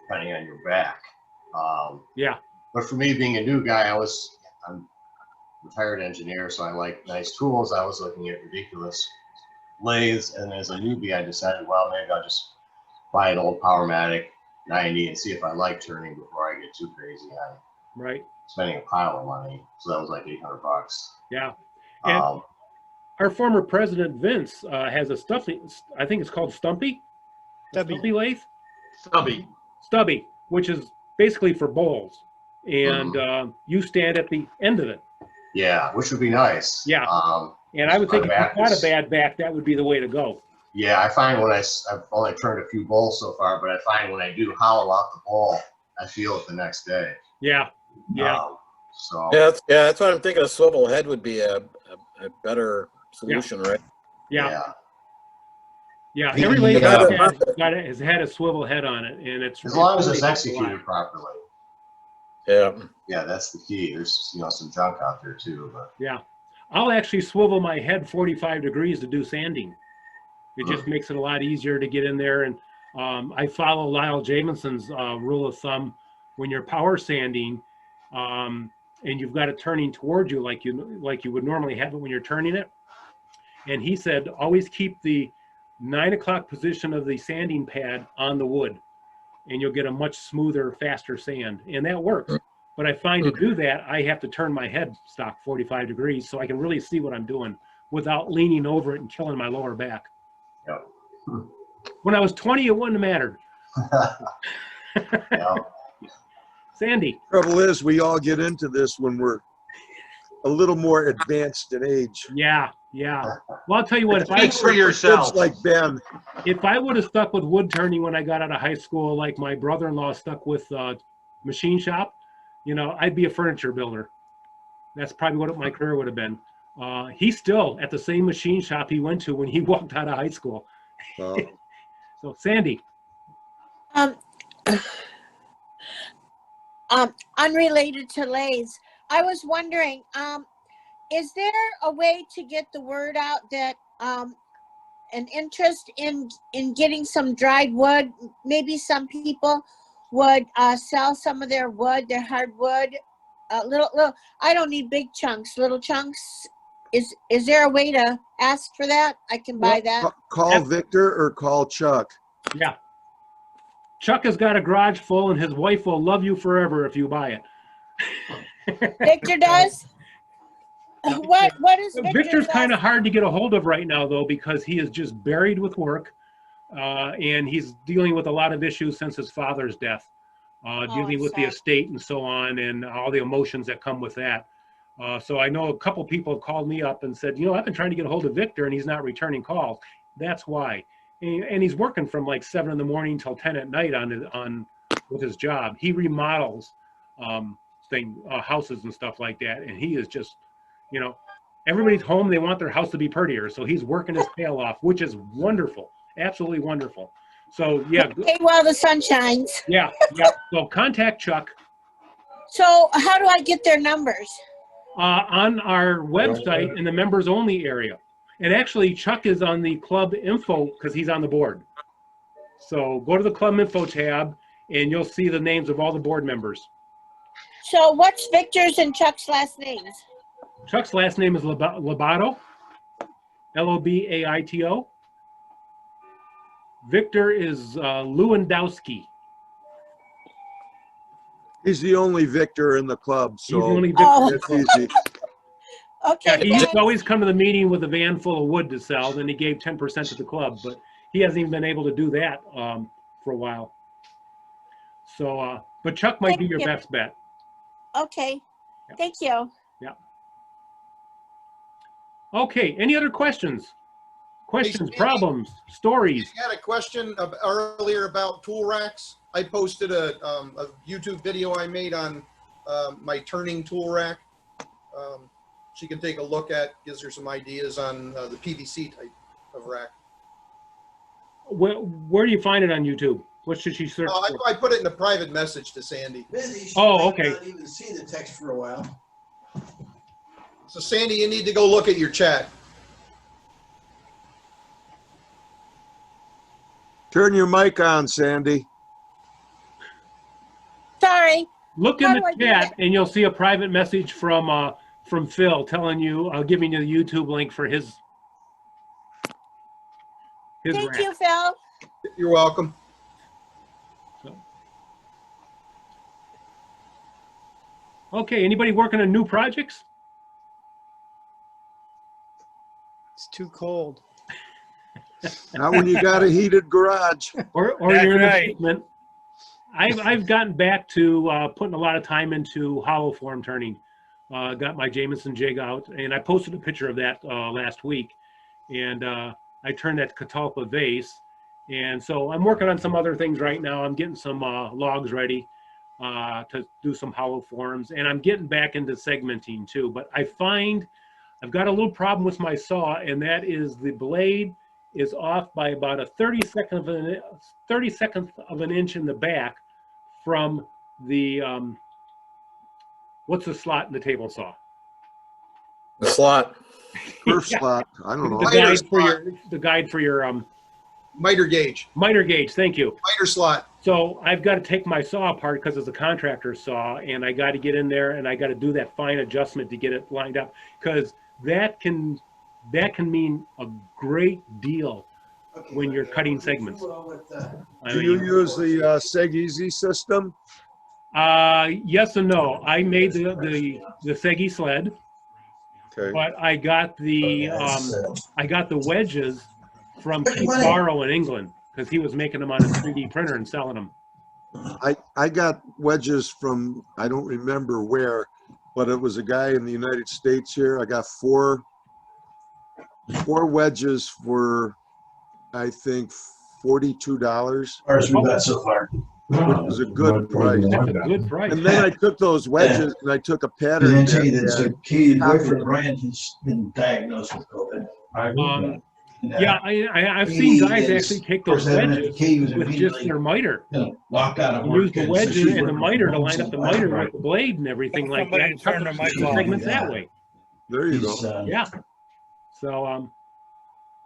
depending on your back. Yeah. But for me, being a new guy, I'm a retired engineer, so I like nice tools. I was looking at ridiculous lathes, and as a newbie, I decided, well, maybe I'll just buy an old Powermatic 90 and see if I like turning before I get too crazy on spending a pile of money. So that was like $800. Yeah. And our former president Vince has a Stumpy, I think it's called Stumpy lathe. Stubby, which is basically for bowls, and you stand at the end of it. Yeah, which would be nice. Yeah. And I would think if you've got a bad back, that would be the way to go. Yeah, I find I've only turned a few bowls so far, but I find when I do hollow out the bowl, I feel it the next day. Yeah. Yeah. So that's what I'm thinking. A swivel head would be a better solution, right? Yeah. Yeah. Every lathe has had a swivel head on it, and it's as long as it's executed properly. Yeah. Yeah, that's the key. There's some junk out there too, but yeah. I'll actually swivel my head 45 degrees to do sanding. It just makes it a lot easier to get in there. And I follow Lyle Jamieson's rule of thumb. When you're power sanding, and you've got it turning towards you like you would normally have it when you're turning it. And he said, always keep the 9 o'clock position of the sanding pad on the wood, and you'll get a much smoother, faster sand. And that works. But I find to do that, I have to turn my head stock 45 degrees so I can really see what I'm doing without leaning over it and killing my lower back. Yep. When I was 20, it wouldn't have mattered. Yeah. Sandy. Trouble is, we all get into this when we're a little more advanced in age. Yeah. Well, I'll tell you what, Speak for yourself. Kids like Ben. if I would have stuck with wood turning when I got out of high school, like my brother-in-law stuck with machine shop, you know, I'd be a furniture builder. That's probably what my career would have been. He's still at the same machine shop he went to when he walked out of high school. So, Sandy. Unrelated to lathes, I was wondering, is there a way to get the word out that an interest in getting some dried wood? Maybe some people would sell some of their wood, their hardwood, little. I don't need big chunks, little chunks. Is there a way to ask for that? I can buy that. Call Victor or call Chuck. Yeah. Chuck has got a garage full, and his wife will love you forever if you buy it. Victor does? What is Victor's kind of hard to get a hold of right now, though, because he is just buried with work, and he's dealing with a lot of issues since his father's death, dealing with the estate and so on, and all the emotions that come with that. So I know a couple people have called me up and said, you know, I've been trying to get a hold of Victor, and he's not returning calls. That's why. And he's working from like 7 in the morning till 10 at night with his job. He remodels houses and stuff like that, and he is just, you know, everybody's home. They want their house to be prettier, so he's working his tail off, which is wonderful, absolutely wonderful. So yeah. Okay, well, the sun shines. Yeah. So contact Chuck. So how do I get their numbers? On our website in the members only area. And actually, Chuck is on the club info because he's on the board. So go to the club info tab, and you'll see the names of all the board members. So what's Victor's and Chuck's last names? Chuck's last name is Lobato, Lobaito. Victor is Lewandowski. He's the only Victor in the club, so he's the only Victor. It's easy. Okay. Yeah, he used to always come to the meeting with a van full of wood to sell. Then he gave 10% to the club, but he hasn't even been able to do that for a while. So, but Chuck might be your best bet. Okay. Yeah. Thank you. Yeah. Okay. Any other questions? Questions, problems, stories? I had a question earlier about tool racks. I posted a YouTube video I made on my turning tool rack. She can take a look at, gives her some ideas on the PVC type of rack. Where do you find it on YouTube? What should she search for? I put it in a private message to Sandy. Busy. She okay. might not even see the text for a while. So Sandy, you need to go look at your chat. Turn your mic on, Sandy. Sorry. Look in the chat, and you'll see a private message from Phil telling you, giving you the YouTube link for his Thank rack. you, Phil. You're welcome. So. Okay, anybody working on new projects? It's too cold. Not when you got a heated garage. Or you're in the basement. I've gotten back to putting a lot of time into hollow form turning. Got my Jameson jig out, and I posted a picture of that last week. And I turned that catalpa vase. And so I'm working on some other things right now. I'm getting some logs ready to do some hollow forms. And I'm getting back into segmenting too. But I find I've got a little problem with my saw, and that is the blade is off by about a 32nd of an inch in the back from the what's the slot in the table saw? The slot. Perf slot. I don't know. The guide for your Miter gauge. Miter gauge, thank you. Miter slot. So I've got to take my saw apart because it's a contractor saw, and I got to get in there and I got to do that fine adjustment to get it lined up, because that can mean a great deal when you're cutting segments. Do you use the Seg Easy system? Yes and no. I made the Segi sled, Okay. but I got the wedges from Keith Barrow in England, because he was making them on a 3D printer and selling them. I got wedges from, I don't remember where, but it was a guy in the United States here. I got four wedges for, I think, $42. Ours we've got so far. Which was a good price. That's a good price. And then I took those wedges and I took a Did pattern. I tell you that that Katie's boyfriend Brian has been diagnosed with COVID? Yeah, I've seen guys actually take those wedges with just their miter. Locked out of You work. use the wedge and the miter to line up the miter with the blade and everything like that. Turn the mic off. Segments that way. There you go. Yeah. So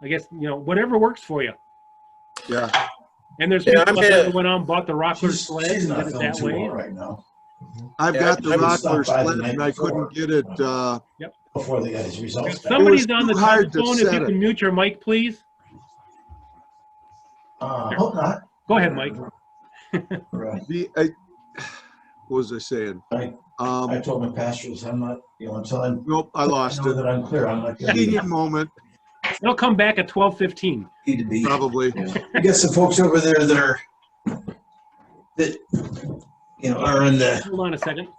I guess, you know, whatever works for you. Yeah. And there's people that went on and bought the Rockler sled and did it that way. Right now. I've got the Rockler sled and I couldn't get it. Yep. Before they got his results. If somebody's on the hard to telephone, if set you it. can mute your mic, please. Hope not. Go ahead, Mike. Right. What was I saying? I told my pastors I'm not, you know, until I'm. Nope, I lost know it. that I'm clear. I'm not. Convenient moment. It'll come back at 12:15. Need to be. Probably. I got some folks over there that you know are in the. Hold on a second.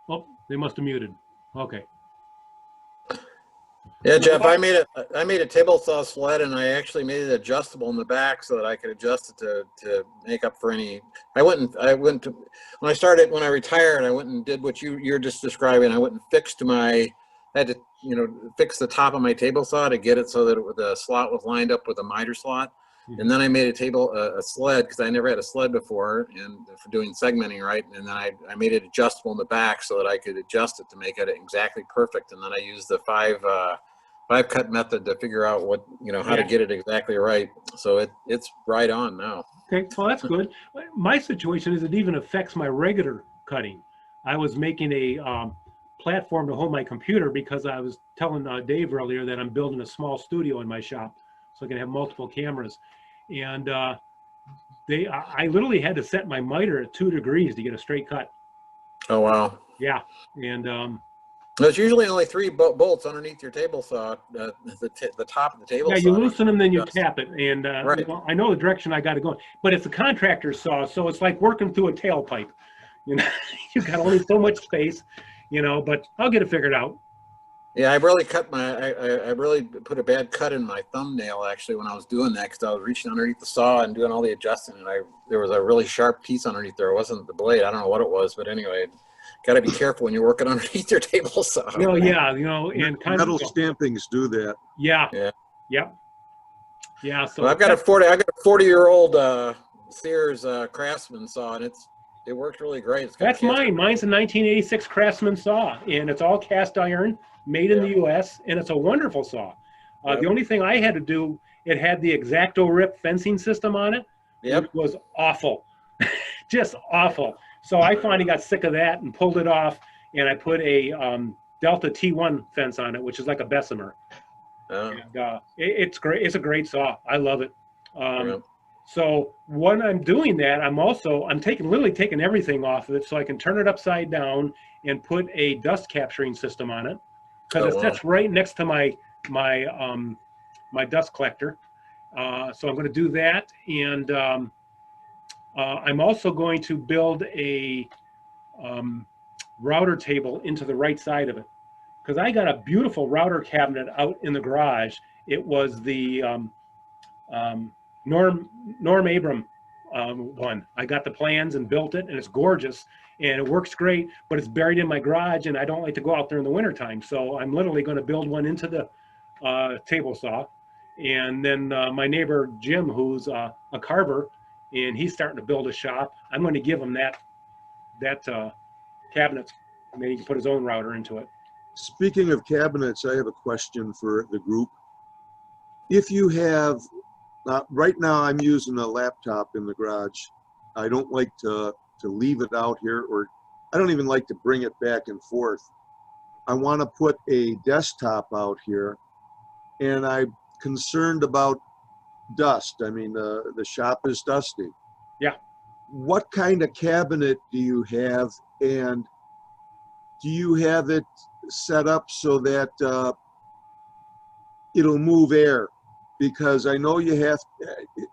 Oh, they must have muted. Okay. Yeah, Jeff, I made a table saw sled, and I actually made it adjustable in the back so that I could adjust it to make up for any. When I retired, I went and did what you're just describing. I went and fixed I had to, you know, fix the top of my table saw to get it so that the slot was lined up with a miter slot. And then I made a sled, because I never had a sled before, and for doing segmenting, right? And then I made it adjustable in the back so that I could adjust it to make it exactly perfect. And then I used the five cut method to figure out what, you know, how to get it exactly right. So it's right on now. Okay, well, that's good. My situation is it even affects my regular cutting. I was making a platform to hold my computer because I was telling Dave earlier that I'm building a small studio in my shop so I can have multiple cameras. And I literally had to set my miter at 2 degrees to get a straight cut. Oh, wow. Yeah, and there's usually only 3 bolts underneath your table saw, the top of the table saw. Yeah, you loosen them, then you tap it. And right. You know, I know the direction I got to go. But it's a contractor's saw, so it's like working through a tailpipe. You know, you've got only so much space, you know, but I'll get it figured out. Yeah, I really I really put a bad cut in my thumbnail actually when I was doing that, because I was reaching underneath the saw and doing all the adjusting, and there was a really sharp piece underneath there. It wasn't the blade. I don't know what it was, but anyway, got to be careful when you're working underneath your table saw. Well, yeah, you know, and metal stampings do that. Yeah. Yeah. Yep. Yeah. So well, I've got a 40-year-old Sears Craftsman saw, and it works really great. That's mine. Mine's a 1986 Craftsman saw, and it's all cast iron, made in the U.S., and it's a wonderful saw. The only thing I had to do, it had the X-Acto rip fencing system on it, which was awful, just awful. So I finally got sick of that and pulled it off, and I put a Delta T1 fence on it, which is like a Bessemer. And, it's great. It's a great saw. I love it. So when I'm doing that, I'm literally taking everything off of it so I can turn it upside down and put a dust capturing system on it, because it sits right next to my dust collector. So I'm going to do that, and I'm also going to build a router table into the right side of it, because I got a beautiful router cabinet out in the garage. It was the Norm Abram one. I got the plans and built it, and it's gorgeous and it works great, but it's buried in my garage and I don't like to go out there in the wintertime. So I'm literally going to build one into the table saw. And then my neighbor Jim, who's a carver, and he's starting to build a shop, I'm going to give him that cabinet, and then he can put his own router into it. Speaking of cabinets, I have a question for the group. If you have, right now I'm using a laptop in the garage. I don't like to leave it out here, or I don't even like to bring it back and forth. I want to put a desktop out here, and I'm concerned about dust. I mean, the shop is dusty. Yeah. What kind of cabinet do you have, and do you have it set up so that it'll move air? Because I know you have,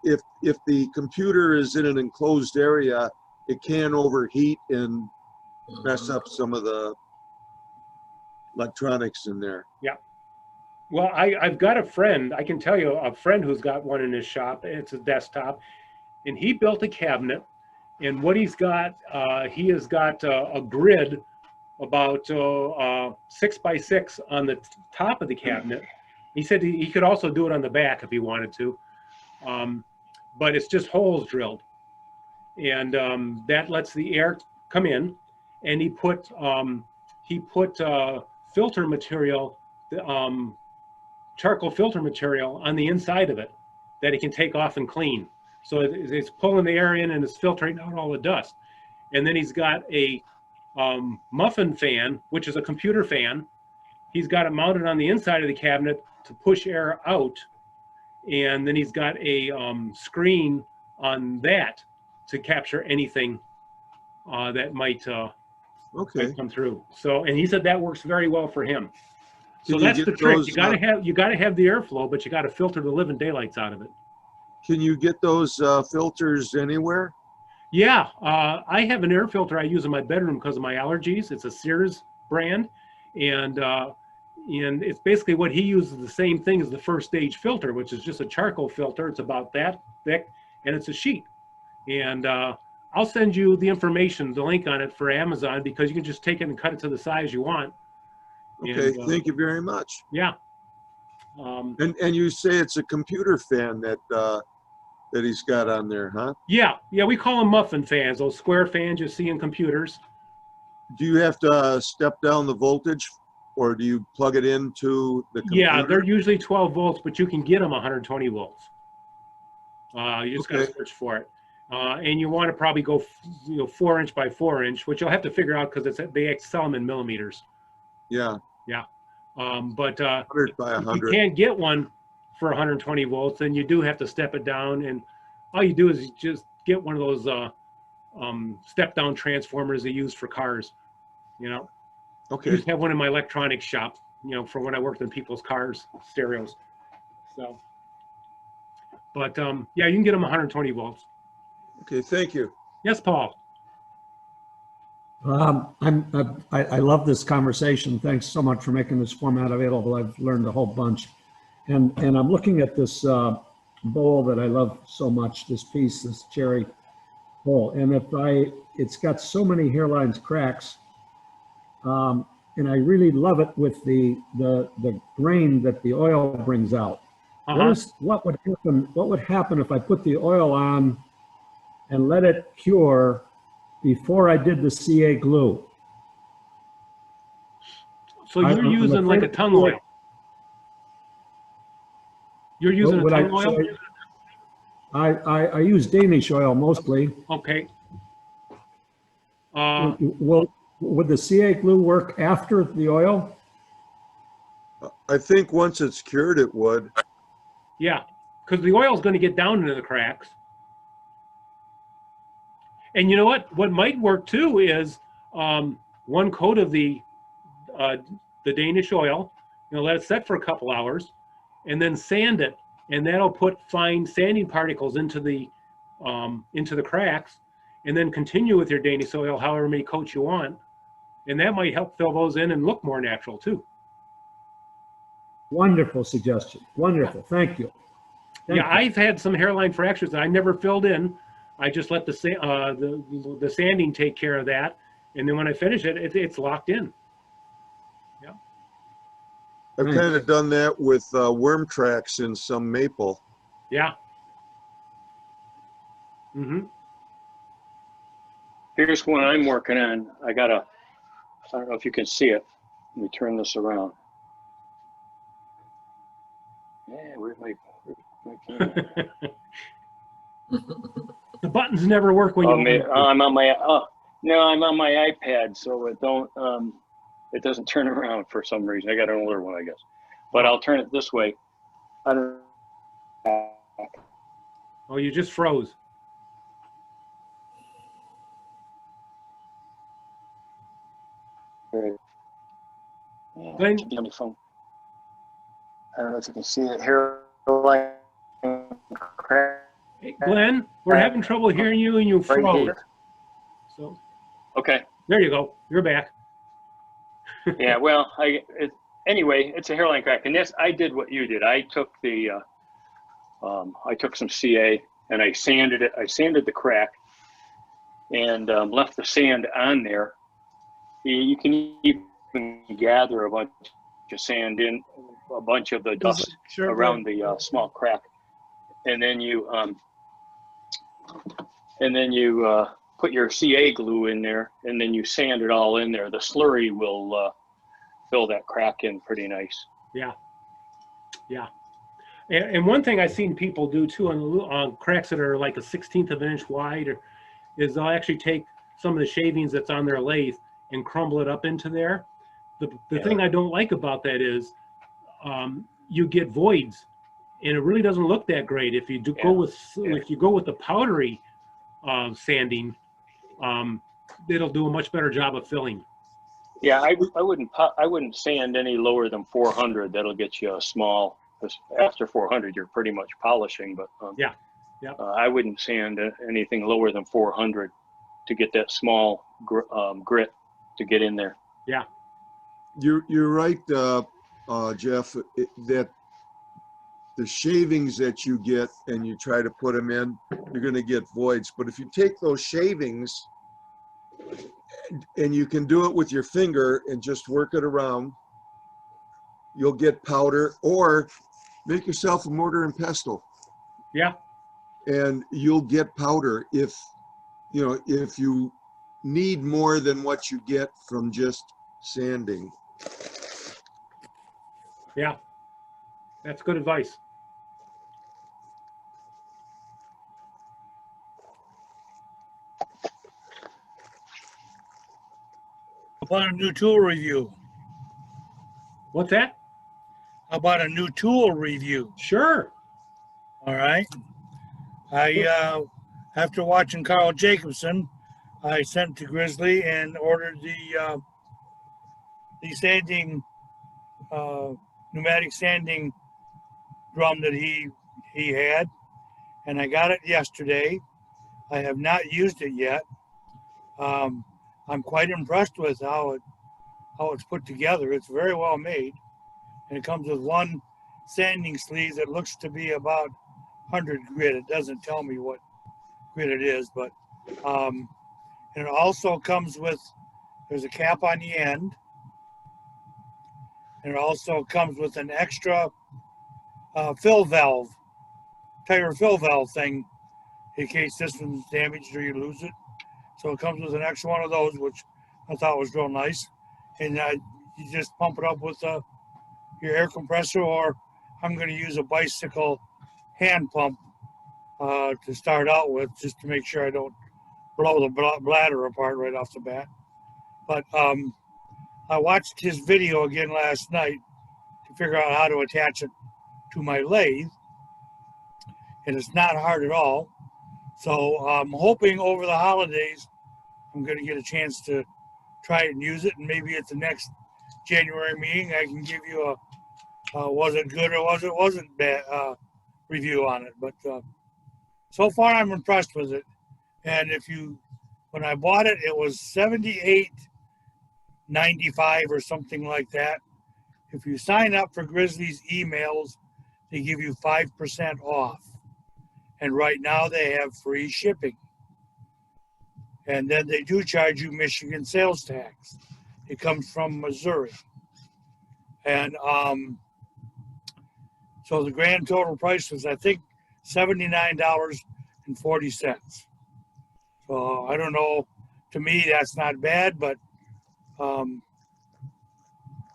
if the computer is in an enclosed area, it can overheat and mess up some of the electronics in there. Yeah. Well, I've got a friend, I can tell you, a friend who's got one in his shop. It's a desktop, and he built a cabinet. And what he's got, he has got a grid about 6 by 6 on the top of the cabinet. He said he could also do it on the back if he wanted to, but it's just holes drilled, and that lets the air come in. And he put filter material, charcoal filter material on the inside of it that it can take off and clean. So it's pulling the air in and it's filtering out all the dust. And then he's got a muffin fan, which is a computer fan. He's got it mounted on the inside of the cabinet to push air out. And then he's got a screen on that to capture anything that might come through. So, and he said that works very well for him. So that's the trick. You gotta have the airflow, but you gotta filter the living daylights out of it. Can you get those filters anywhere? Yeah, I have an air filter I use in my bedroom because of my allergies. It's a Sears brand, and it's basically what he uses, the same thing as the first stage filter, which is just a charcoal filter. It's about that thick, and it's a sheet. And I'll send you the information, the link on it for Amazon, because you can just take it and cut it to the size you want. Okay, thank you very much. Yeah. And you say it's a computer fan that he's got on there, huh? Yeah, we call them muffin fans, those square fans you see in computers. Do you have to step down the voltage, or do you plug it into the computer? Yeah, they're usually 12 volts, but you can get them 120 volts. You just got to search for it. And you want to probably go 4 inch by 4 inch, which you'll have to figure out because they sell them in millimeters. Yeah. Yeah. But 100 by 100. If you can't get one for 120 volts, then you do have to step it down. And all you do is just get one of those step down transformers they use for cars, Okay. I used to have one in my electronics shop, for when I worked in people's cars, stereos. So, but yeah, you can get them 120 volts. Okay, thank you. Yes, Paul. I love this conversation. Thanks so much for making this format available. I've learned a whole bunch. And I'm looking at this bowl that I love so much, this piece, this cherry bowl. And it's got so many hairlines, cracks, and I really love it with the grain that the oil brings out. What would happen if I put the oil on and let it cure before I did the CA glue? So you're using like a tung oil. You're using a tung oil? I use Danish oil mostly. Okay. Would the CA glue work after the oil? I think once it's cured, it would. Yeah, because the oil is going to get down into the cracks. And you know what? What might work too is one coat of the Danish oil. Let it set for a couple hours, and then sand it, and that'll put fine sanding particles into the cracks, and then continue with your Danish oil however many coats you want, and that might help fill those in and look more natural too. Wonderful suggestion. Wonderful. Thank you. Yeah, I've had some hairline fractures that I never filled in. I just let the sanding take care of that, and then when I finish it, it's locked in. Yeah. I've kind of done that with worm tracks in some maple. Yeah. Mm-hmm. Here's one I'm working on. I don't know if you can see it. Let me turn this around. Yeah, where's my camera? The buttons never work when you. I'm on my. No, I'm on my iPad, so it don't. It doesn't turn around for some reason. I got an older one, I guess. But I'll turn it this way. I don't. Oh, you just froze. Glenn, be on the phone. I don't know if you can see it here. Hey, Glenn, we're having trouble hearing you, and you froze. Right, so. Okay. There you go. You're back. Yeah. Well, anyway, it's a hairline crack, and this I did what you did. I took the. I took some CA and I sanded it. I sanded the crack and left the sand on there. You can even gather a bunch of sand in, a bunch of the dust around the small crack, and then you put your CA glue in there, and then you sand it all in there. The slurry will fill that crack in pretty nice. Yeah, yeah. And one thing I've seen people do too on cracks that are like a 1/16 of an inch wide, is they'll actually take some of the shavings that's on their lathe and crumble it up into there. The thing I don't like about that is you get voids, and it really doesn't look that great if you go with if you go with the powdery sanding. It'll do a much better job of filling. Yeah, I wouldn't sand any lower than 400. That'll get you a small. After 400, you're pretty much polishing, but I wouldn't sand anything lower than 400 to get that small grit to get in there. Yeah, you're right, Jeff. That the shavings that you get and you try to put them in, you're going to get voids. But if you take those shavings and you can do it with your finger and just work it around, you'll get powder, or make yourself a mortar and pestle. Yeah. And you'll get powder if you need more than what you get from just sanding. Yeah. That's good advice. How about a new tool review? What's that? How about a new tool review? Sure. All right. After watching Carl Jacobson, I sent to Grizzly and ordered the sanding, pneumatic sanding drum that he had, and I got it yesterday. I have not used it yet. I'm quite impressed with how it's put together. It's very well made, and it comes with one sanding sleeve that looks to be about 100 grit. It doesn't tell me what grit it is, but and it also comes with, there's a cap on the end, and it also comes with an extra fill valve, tire fill valve thing in case this one's damaged or you lose it. So it comes with an extra one of those, which I thought was real nice. And you just pump it up with your air compressor, or I'm going to use a bicycle hand pump to start out with, just to make sure I don't blow the bladder apart right off the bat. But I watched his video again last night to figure out how to attach it to my lathe, and it's not hard at all. So I'm hoping over the holidays I'm going to get a chance to try it and use it, and maybe at the next January meeting I can give you a was it good or wasn't bad review on it. But so far I'm impressed with it. And when I bought it, it was $78.95 or something like that. If you sign up for Grizzly's emails, they give you 5% off. And right now they have free shipping. And then they do charge you Michigan sales tax. It comes from Missouri. And so the grand total price was, I think, $79.40. So I don't know. To me, that's not bad, but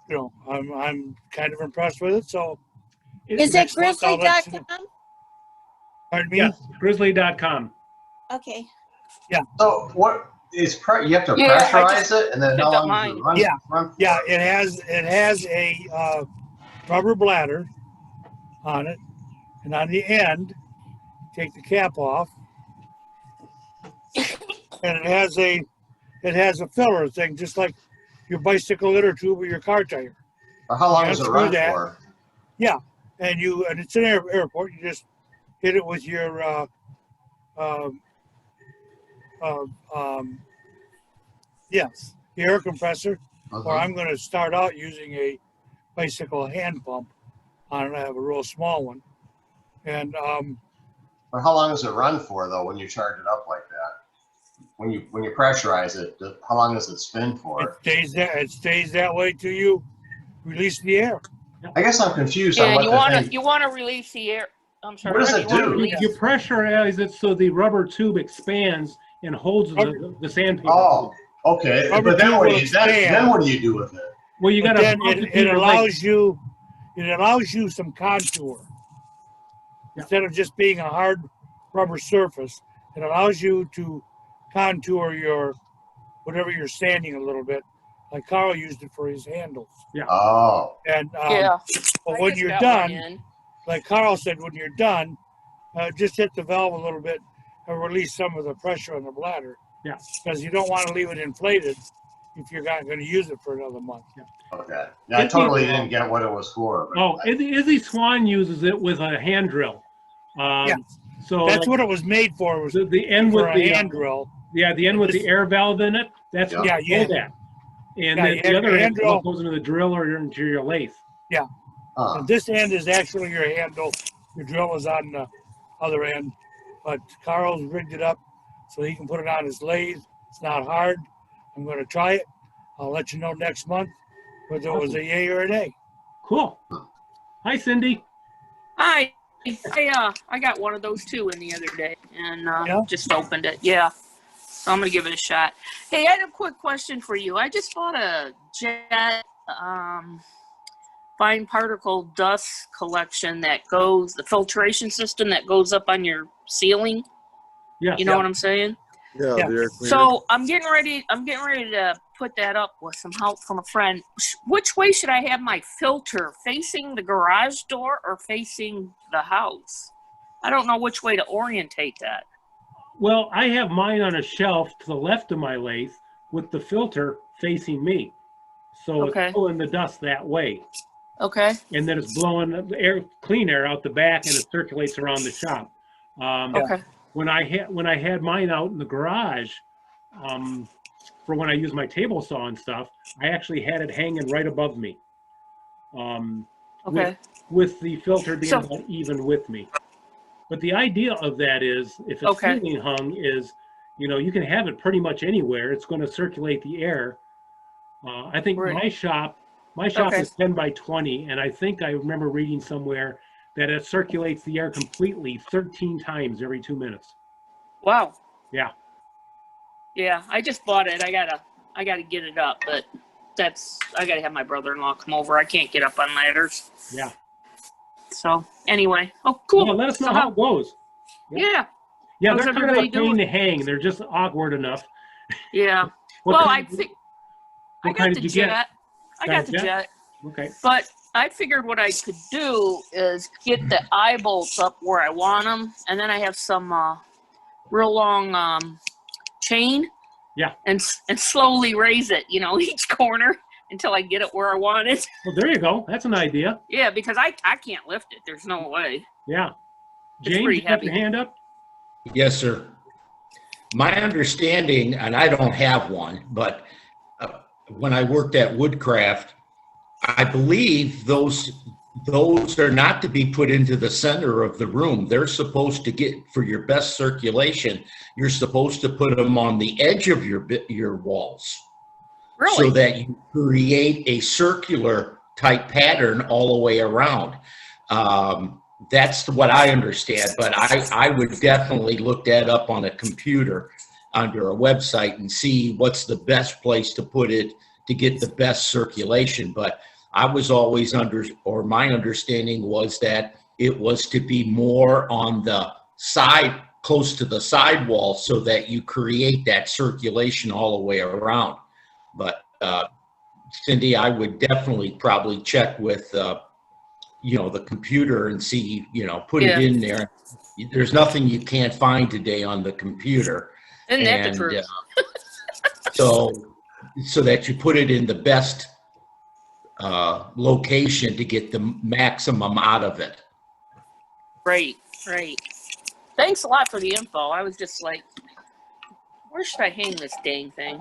you know, I'm kind of impressed with it. So Is it next month I'll let you know. grizzly.com? Pardon me? Yes, grizzly.com. Okay. So what is you have to Yeah, I pressurize just it, and then how picked up long does it mine. run? Yeah. run for? Yeah, it has a rubber bladder on it, and on the end, take the cap off, and it has a filler thing, just like your bicycle inner tube or your car tire. Or how long You does it unscrew run that. for? Yeah, and it's an airport. You just hit it with your yes, the air compressor. Or I'm going to start out using a bicycle hand pump on it. I have a real small one, and Or how long does it run for though when you charge it up like that? When you pressurize it, how long does it spin for? it stays that way till you release the air. I guess I'm confused Yeah, on and what you the wanna thing. you wanna release the air. I'm sorry. What does it you wanna do? release- You pressurize it so the rubber tube expands and holds the sandpaper. Oh, okay. Rubber But then tube what will do you then expand. what do you do with it? Well, you But got to then it allows you some contour. Instead of just being a hard rubber surface, it allows you to contour your whatever you're sanding a little bit. Like Carl used it for his handles. Yeah. Oh. And Yeah. but I when just you're got one done, in. like Carl said, when you're done, just hit the valve a little bit and release some of the pressure on the bladder. Yeah. Because you don't want to leave it inflated if you're not going to use it for another month. Yeah. Okay. Yeah, I totally didn't get what it was for. But Oh, Izzy Swan uses it with a hand drill. Yeah. So That's like, what it was made for. Was the end for with a the hand drill. Yeah, the end with the air valve in it. That's what Yeah, you hold that. And then the other end goes into the drill or into your lathe. Yeah. And this end is actually your handle. Your drill is on the other end. But Carl's rigged it up so he can put it on his lathe. It's not hard. I'm going to try it. I'll let you know next month whether it was a yay or a nay. Cool. Hi, Cindy. Hi. I got one of those too in the other day and Yeah? just opened it. Yeah. So I'm gonna give it a shot. Hey, I had a quick question for you. I just bought a jet fine particle dust collection that goes, the filtration system that goes up on your ceiling. Yeah. You know what I'm saying? Yeah, Yeah. the air cleaner. So I'm getting ready to put that up with some help from a friend. Which way should I have my filter? Facing the garage door or facing the house? I don't know which way to orientate that. Well, I have mine on a shelf to the left of my lathe with the filter facing me. So Okay. it's pulling the dust that way. Okay. And then it's blowing the air, clean air out the back, and it circulates around the shop. Okay. When I had mine out in the garage, for when I use my table saw and stuff, I actually had it hanging right above me. Okay. With the filter being So- about even with me. But the idea of that is, if it's Okay. ceiling hung, is, you can have it pretty much anywhere. It's going to circulate the air. I think Right. my shop Okay. is 10 by 20, and I think I remember reading somewhere that it circulates the air completely 13 times every 2 minutes. Wow. Yeah. Yeah, I just bought it. I gotta get it up, but I gotta have my brother-in-law come over. I can't get up on ladders. Yeah. So anyway, oh cool. Well, let us know So how it goes. Yeah. Yeah, How's they're kind of a everybody pain doing? to hang. They're just awkward enough. Yeah. What Well, kind- I what got kind the did you jet. get? I Got got a the jet? jet. Okay. But I figured what I could do is get the eye bolts up where I want them, and then I have some real long chain. Yeah. And slowly raise it, each corner until I get it where I want it. Well, there you go. That's an idea. Yeah, because I can't lift it. There's no way. Yeah. It's James, pretty you got your heavy. hand up? Yes, sir. My understanding, and I don't have one, but when I worked at Woodcraft, I believe those are not to be put into the center of the room. They're supposed to get, for your best circulation, you're supposed to put them on the edge of your walls. Really? So that you create a circular type pattern all the way around. That's what I understand, but I would definitely look that up on a computer under a website and see what's the best place to put it to get the best circulation. But I was always my understanding was that it was to be more on the side, close to the sidewall, so that you create that circulation all the way around. But Cindy, I would definitely probably check with, the computer and see, put it in there. There's nothing you can't find today on the computer. Isn't that the truth? So that you put it in the best location to get the maximum out of it. Right. Thanks a lot for the info. I was just like, where should I hang this dang thing?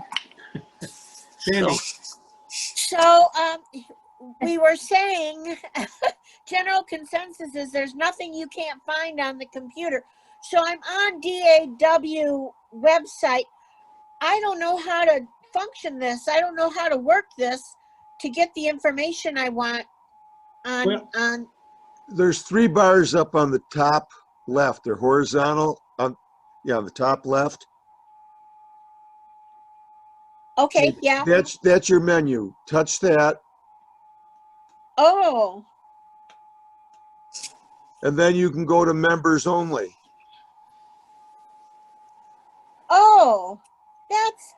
Sandy. So we were saying general consensus is there's nothing you can't find on the computer. So I'm on DAW website. I don't know how to function this. I don't know how to work this to get the information I want on. There's 3 bars up on the top left. They're horizontal. On the top left. Okay, yeah. That's your menu. Touch that. Oh. And then you can go to members only. Oh,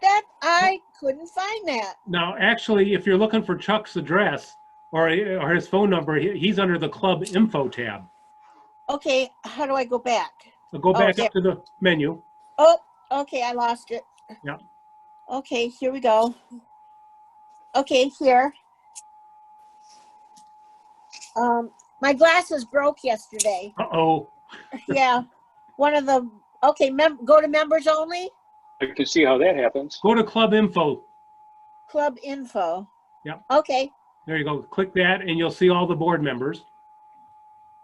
that I couldn't find that. Now, actually, if you're looking for Chuck's address or his phone number, he's under the club info tab. Okay, how do I go back? So go back up to the menu. Oh, okay, I lost it. Yeah. Okay, here we go. Okay, here. My glasses broke yesterday. Uh-oh. Yeah, one of the, okay, go to members only? I can see how that happens. Go to club info. Club info. Yep. Okay. There you go. Click that and you'll see all the board members.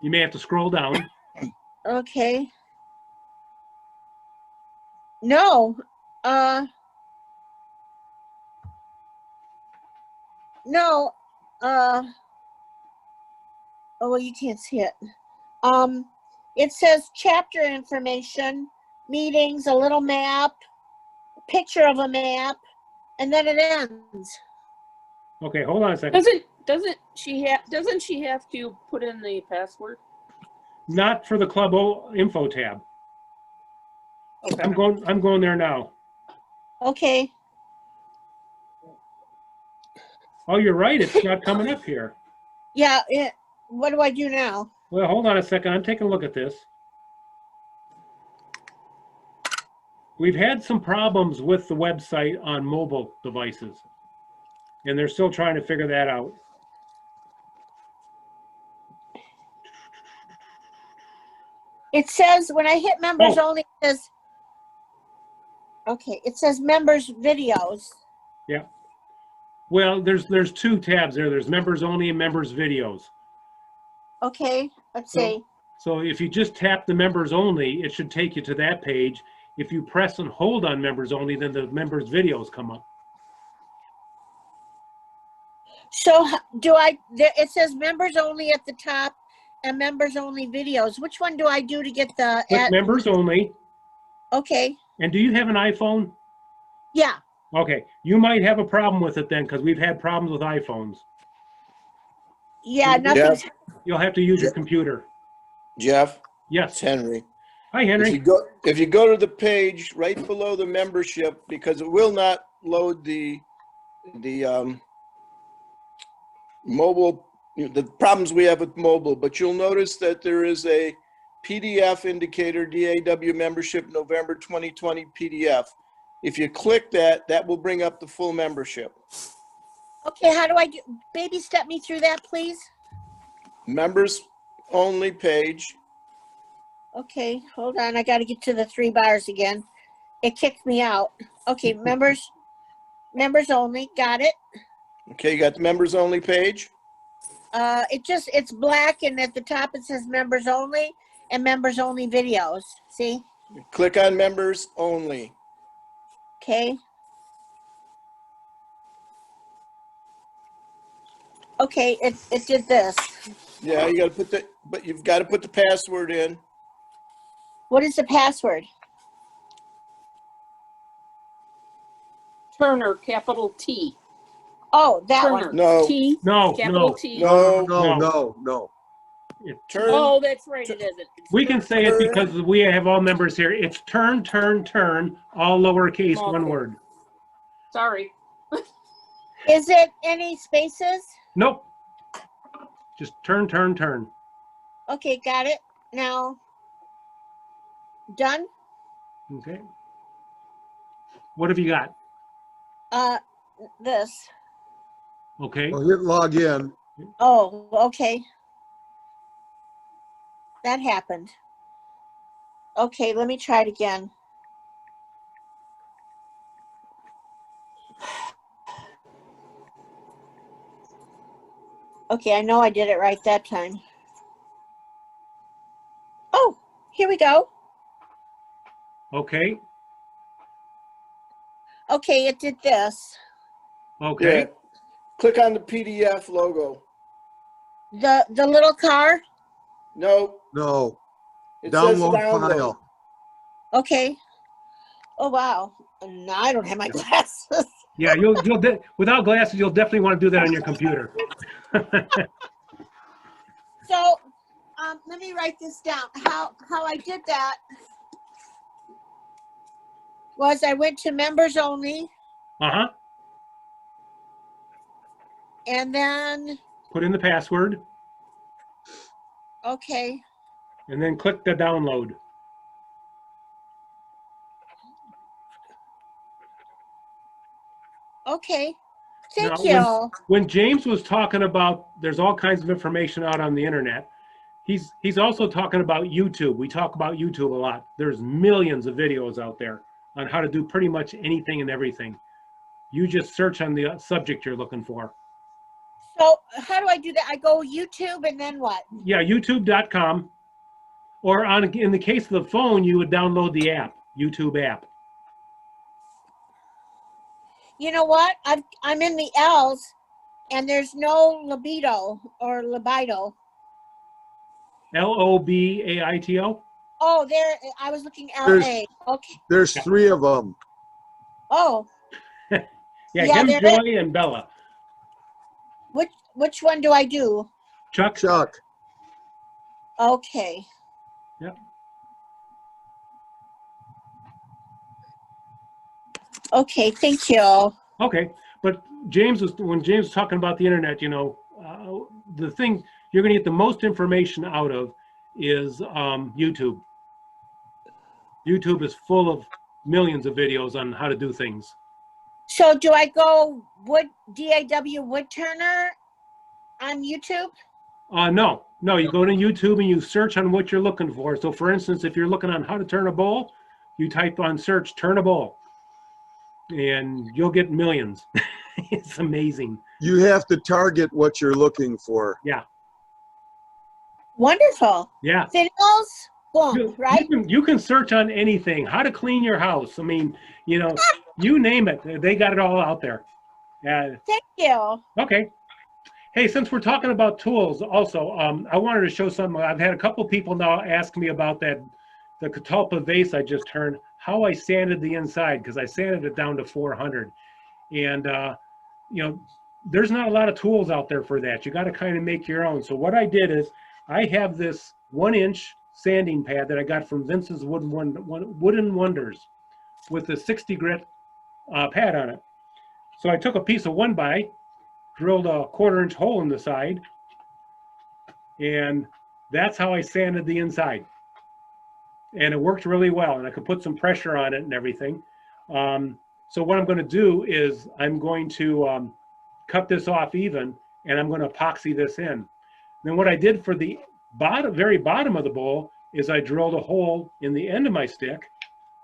You may have to scroll down. Okay. No. No. Oh, well, you can't see it. It says chapter information, meetings, a little map, picture of a map, and then it ends. Okay, hold on a second. Doesn't she have to put in the password? Not for the club info tab. Okay. I'm going there now. Okay. Oh, you're right. It's not coming up here. Yeah. What do I do now? Well, hold on a second. I'm taking a look at this. We've had some problems with the website on mobile devices, and they're still trying to figure that out. It says when I hit members only, it says, okay, it says members videos. Yeah. Well, there's 2 tabs there. There's members only and members videos. Okay, let's see. So if you just tap the members only, it should take you to that page. If you press and hold on members only, then the members videos come up. So it says members only at the top and members only videos. Which one do I do to get the members only? Okay. And do you have an iPhone? Yeah. Okay. You might have a problem with it then, because we've had problems with iPhones. Yeah, nothing's. You'll have to use your computer. Jeff? Yes. It's Henry. Hi, Henry. If you go to the page right below the membership, because it will not load the mobile, the problems we have with mobile, but you'll notice that there is a PDF indicator, DAW membership November 2020 PDF. If you click that, that will bring up the full membership. Okay, how do I do? Baby step me through that, please. Members only page. Okay, hold on. I got to get to the 3 bars again. It kicked me out. Okay, members only. Got it. Okay, you got the members only page. It's black, and at the top it says members only and members only videos. See? Click on members only. Okay. Okay, it did this. Yeah, you got to but you've got to put the password in. What is the password? Turner, capital T. Oh, that Turner. one. No. T. No, Capital no. T. No. No. Turn. Oh, that's right. It isn't. It's We can turn, say it because we have all members here. It's turn, all lowercase, Small one kid. word. Sorry. Is it any spaces? Nope. Just turn. Okay, got it. Now, done? Okay. What have you got? This. Okay. Well, hit log in. Oh, okay. That happened. Okay, let me try it again. Okay, I know I did it right that time. Oh, here we go. Okay. Okay, it did this. Okay. Yeah. Click on the PDF logo. The little car? No. No. It says Download download. file. Okay. Oh, wow. No, I don't have my glasses. Yeah, without glasses, you'll definitely want to do that on your computer. So, let me write this down. How I did that was I went to members only, Uh-huh. and then, Put in the password okay, and then click the download. okay. Thank Now, you. when James was talking about there's all kinds of information out on the internet, he's also talking about YouTube. We talk about YouTube a lot. There's millions of videos out there on how to do pretty much anything and everything. You just search on the subject you're looking for. So, how do I do that? I go YouTube and then what? Yeah, youtube.com. Or in the case of the phone, you would download the app, YouTube app. You know what? I'm in the L's, and there's no libido or libido. LOBAITO? Oh, there, I was looking There's- LA. Okay. There's 3 of them. Oh, Yeah, Yeah, him, there Joy, and Bella. which one do I do? Chuck? Chuck. Okay. Yep. Okay, thank you. Okay, but when James was talking about the internet, the thing you're going to get the most information out of is YouTube. YouTube is full of millions of videos on how to do things. So do I go DAW Woodturner on YouTube? No, you go to YouTube and you search on what you're looking for. So for instance, if you're looking on how to turn a bowl, you type on search, turn a bowl, and you'll get millions. It's amazing. You have to target what you're looking for. Yeah. Wonderful. Yeah. Fiddles, boom, right? You can search on anything. How to clean your house. I mean, you name it. They got it all out there. Thank you. Okay. Hey, since we're talking about tools, also, I wanted to show something. I've had a couple people now ask me about the Catalpa vase I just turned, how I sanded the inside, because I sanded it down to 400. And, there's not a lot of tools out there for that. You got to kind of make your own. So what I did is I have this 1-inch sanding pad that I got from Vince's Wooden Wonders with a 60 grit pad on it. So I took a piece of 1x, drilled a 1/4-inch hole in the side, and that's how I sanded the inside. And it worked really well, and I could put some pressure on it and everything. So what I'm going to do is I'm going to cut this off even, and I'm going to epoxy this in. Then what I did for the very bottom of the bowl is I drilled a hole in the end of my stick,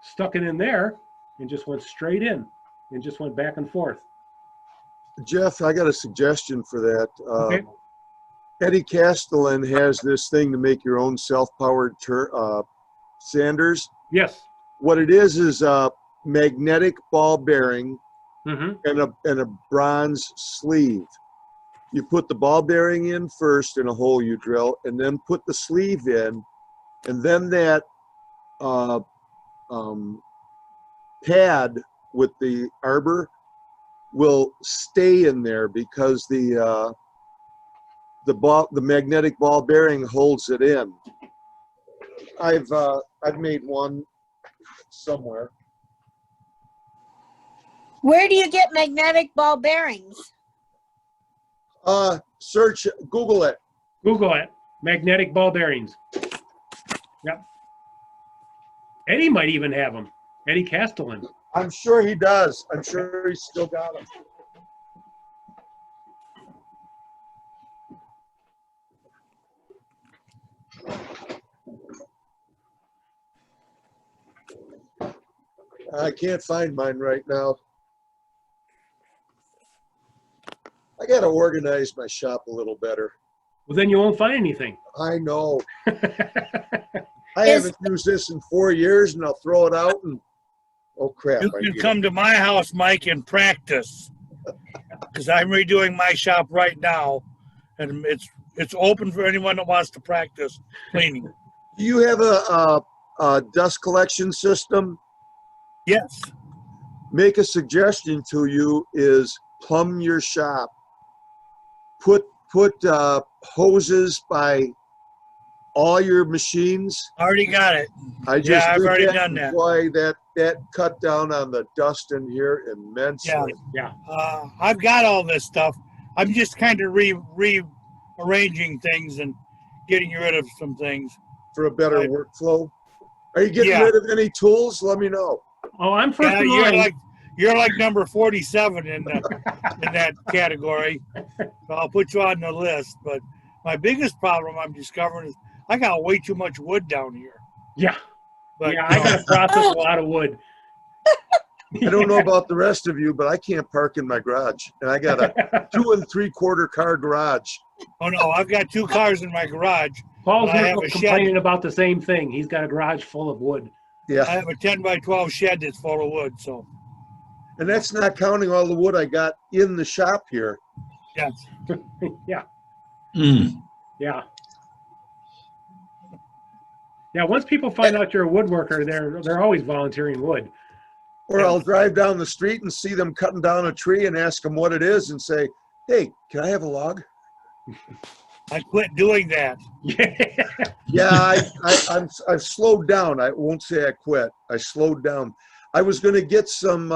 stuck it in there, and just went straight in, and just went back and forth. Jeff, I got a suggestion for that. Okay. Eddie Castellan has this thing to make your own self-powered sanders. Yes. What it is a magnetic ball bearing Mm-hmm. and a bronze sleeve. You put the ball bearing in first in a hole you drill, and then put the sleeve in, and then that pad with the arbor will stay in there because the magnetic ball bearing holds it in. I've made one somewhere. Where do you get magnetic ball bearings? Search, Google it. Google it. Magnetic ball bearings. Yep. Eddie might even have them. Eddie Castellan. I'm sure he does. I'm sure he's still got them. I can't find mine right now. I got to organize my shop a little better. Well, then you won't find anything. I know. I haven't used this in 4 years, and I'll throw it out, and oh crap! You can come to my house, Mike, and practice, because I'm redoing my shop right now, and it's open for anyone that wants to practice cleaning. Do you have a dust collection system? Yes. Make a suggestion to you is plumb your shop. Put hoses by all your machines. Already got it. I just I've already done that. Boy, that cut down on the dust in here immensely. Yeah. I've got all this stuff. I'm just kind of rearranging things and getting rid of some things. For a better workflow. Are you getting rid of any tools? Let me know. Oh, I'm first in line. You're like number 47 in that category. So I'll put you on the list. But my biggest problem I'm discovering is I got way too much wood down here. Yeah. But, yeah, I got to process a lot of wood. I don't know about the rest of you, but I can't park in my garage. And I got a 2 3/4 car garage. Oh, no, I've got 2 cars in my garage. Paul's I have a complaining shed. about the same thing. He's got a garage full of wood. Yeah. I have a 10 by 12 shed that's full of wood, so. And that's not counting all the wood I got in the shop here. Yes. Yeah. Mm. Yeah. Yeah, once people find out you're a woodworker, they're always volunteering wood. Or I'll drive down the street and see them cutting down a tree and ask them what it is and say, hey, can I have a log? I quit doing that. Yeah, I've slowed down. I won't say I quit. I slowed down. I was going to get some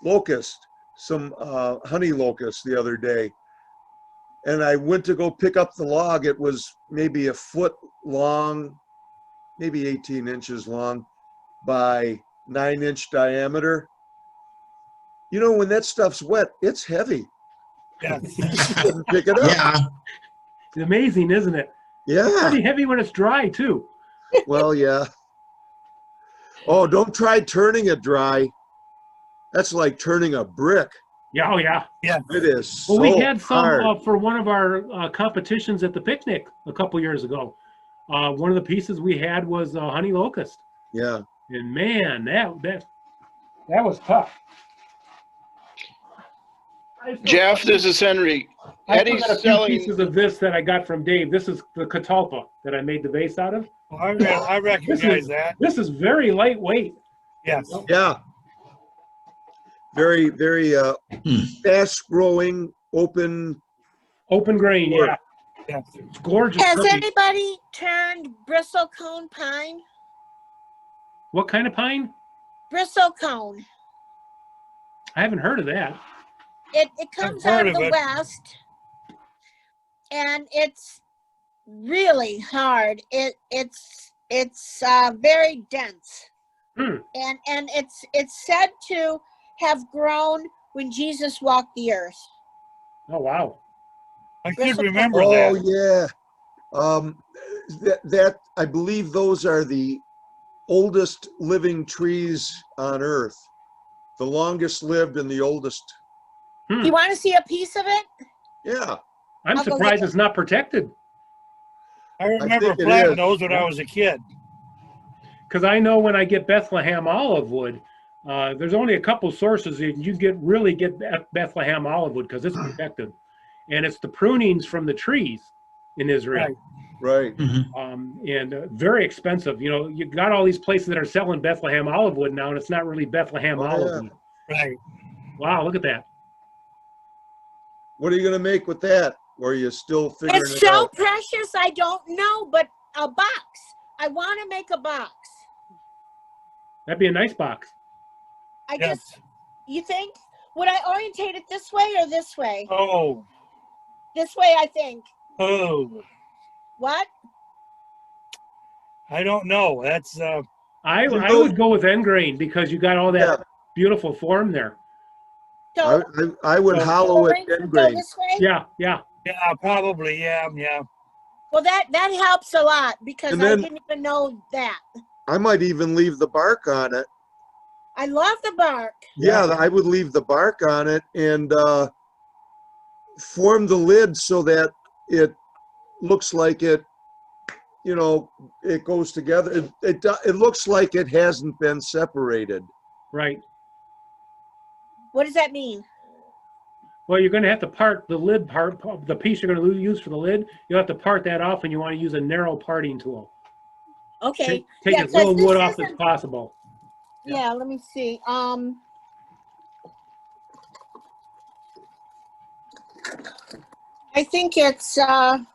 locust, some honey locust the other day. And I went to go pick up the log. It was maybe a foot long, maybe 18 inches long by 9-inch diameter. You know, when that stuff's wet, it's heavy. Yeah. Couldn't pick it up. Yeah. It's amazing, isn't it? Yeah. It's pretty heavy when it's dry, too. Well, yeah. Oh, don't try turning it dry. That's like turning a brick. Yeah, oh, yeah. Yeah. It is so Well, we had some hard. for one of our competitions at the picnic a couple years ago. One of the pieces we had was honey locust. Yeah. And man, that was tough. Jeff, this is Henry. I Eddie's still got a few selling. pieces of this that I got from Dave. This is the catalpa that I made the vase out of. Well, I recognize that. This is very lightweight. Yes. Yeah. Very, very fast growing, open grain. wood. Yeah. It's gorgeous. Has cookie. anybody turned bristlecone pine? What kind of pine? Bristlecone. I haven't heard of that. It comes I've out heard of of the it. west, and it's really hard. It's very dense, and it's said to have grown when Jesus walked the earth. Oh wow! I should remember Oh that. yeah. That I believe those are the oldest living trees on Earth. The longest lived and the oldest. Do you want to see a piece of it? Yeah. I'm I'll go surprised get it's not protected. I remember think it planting is. those when I was a kid. Because I know when I get Bethlehem olive wood, there's only a couple sources you really get Bethlehem olive wood because it's protected, and it's the prunings from the trees in Israel. Right. Right. And very expensive. You know, you got all these places that are selling Bethlehem olive wood now, and it's not really Bethlehem olive wood. Right. Wow, look at that. What are you going to make with that? Or are you still figuring It's it so out? precious, I don't know, but a box. I want to make a box. That'd be a nice box. I just, you think? Would I orientate it this way or this way? Oh. This way, I think. Oh. What? I don't know. That's I would go with end grain because you got all that beautiful form there. So I would hollow it end grain. This way? Yeah, yeah. Yeah, probably. Yeah, yeah. Well, that helps a lot because And I then- didn't even know that. I might even leave the bark on it. I love the bark. Yeah, I would leave the bark on it and form the lid so that it looks like it, you know, it goes together. It looks like it hasn't been separated. Right. What does that mean? Well, you're going to have to part the lid part, the piece you're going to use for the lid. You'll have to part that off, and you want to use a narrow parting tool. Okay. Take Yeah, as little this wood off as isn't- possible. Yeah, let me see. I think it's well,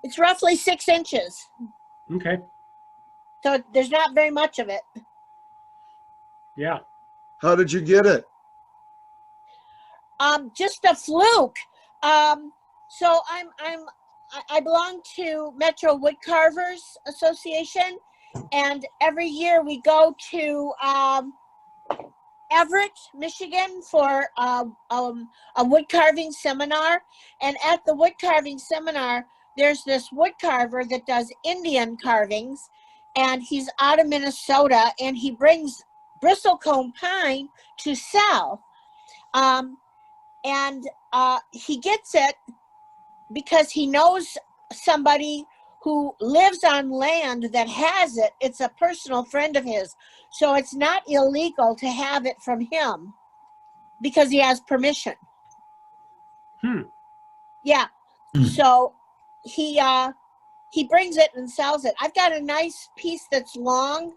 it's roughly 6 inches. Okay. So there's not very much of it. Yeah. How did you get it? Just a fluke. So I belong to Metro Woodcarvers Association, and every year we go to Everett, Michigan for a wood carving seminar. And at the wood carving seminar, there's this wood carver that does Indian carvings, and he's out of Minnesota, and he brings bristlecone pine to sell. And he gets it because he knows somebody who lives on land that has it. It's a personal friend of his. So it's not illegal to have it from him because he has permission. Yeah. So he brings it and sells it. I've got a nice piece that's long.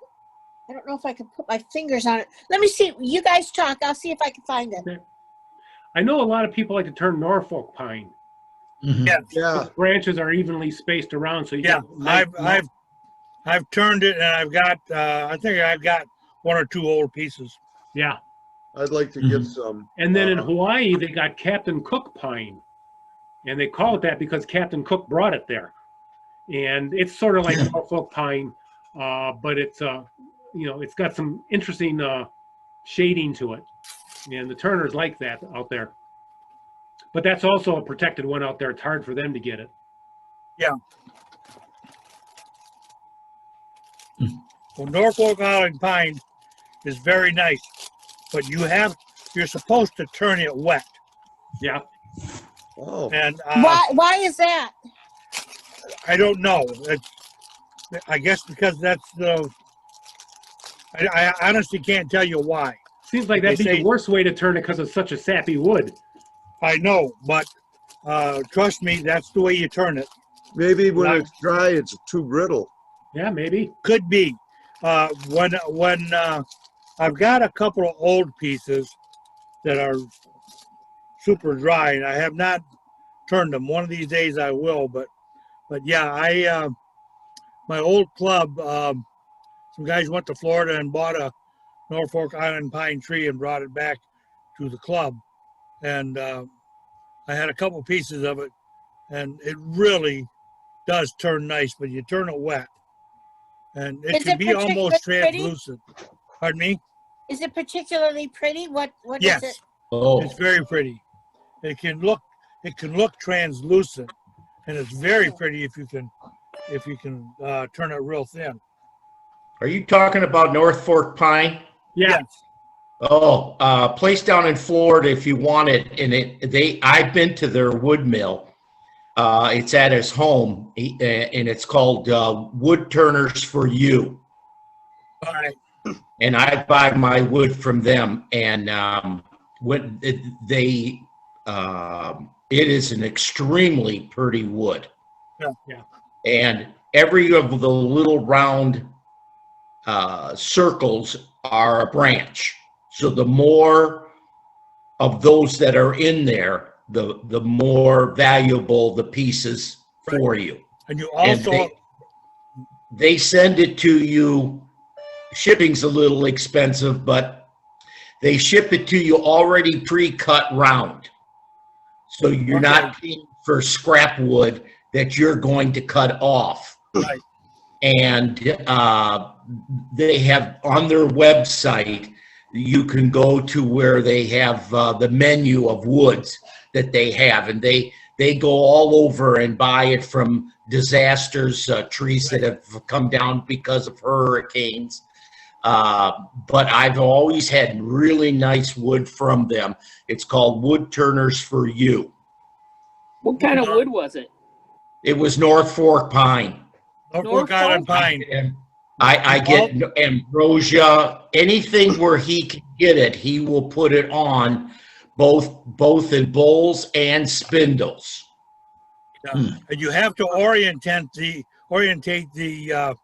I don't know if I can put my fingers on it. Let me see. You guys talk. I'll see if I can find it. Okay. I know a lot of people like to turn Norfolk pine. Yeah. Yeah. The branches are evenly spaced around, so you Yeah, get I've turned it, and I've got I think I've got 1 or 2 old pieces. Yeah. I'd like to get some. And then in Hawaii, they got Captain Cook pine, and they call it that because Captain Cook brought it there. And it's sort of like Norfolk pine, but it's you know, it's got some interesting shading to it, and the turners like that out there. But that's also a protected one out there. It's hard for them to get it. Yeah. Well, Norfolk Island pine is very nice, but you're supposed to turn it wet. Yeah. Oh. And Why is that? I don't know. I guess because that's the. I honestly can't tell you why. Seems like that'd They be say- the worst way to turn it because it's such a sappy wood. I know, but trust me, that's the way you turn it. Maybe when Like- it's dry, it's too brittle. Yeah, maybe. Could be. When I've got a couple of old pieces that are super dry, and I have not turned them. One of these days I will, but yeah, my old club, some guys went to Florida and bought a Norfolk Island pine tree and brought it back to the club, and I had a couple pieces of it, and it really does turn nice, but you turn it wet, and it Is can it be almost particularly pretty? translucent. Pardon me? Is it particularly pretty? What Yes. is it? Oh, It's very pretty. It can look translucent, and it's very pretty if you can turn it real thin. are you talking about North Fork pine? Yeah. Yes. Oh, place down in Florida if you want it, and I've been to their wood mill. It's at his home, and it's called Wood Turners for You. All right. And I buy my wood from them, and when it is an extremely pretty wood. Yeah. And every of the little round circles are a branch. So the more of those that are in there, the more valuable the pieces for you. And you also, they send it to you. Shipping's a little expensive, but they ship it to you already pre-cut round. So you're not paying for scrap wood that you're going to cut off. Right. And they have on their website, you can go to where they have the menu of woods that they have, and they go all over and buy it from disasters, trees that have come down because of hurricanes. But I've always had really nice wood from them. It's called Wood Turners for You. What kind of wood was it? It was North Fork pine. North Island pine. And I get ambrosia, anything where he can get it, he will put it on both in bowls and spindles. Yeah. And you have to orientate the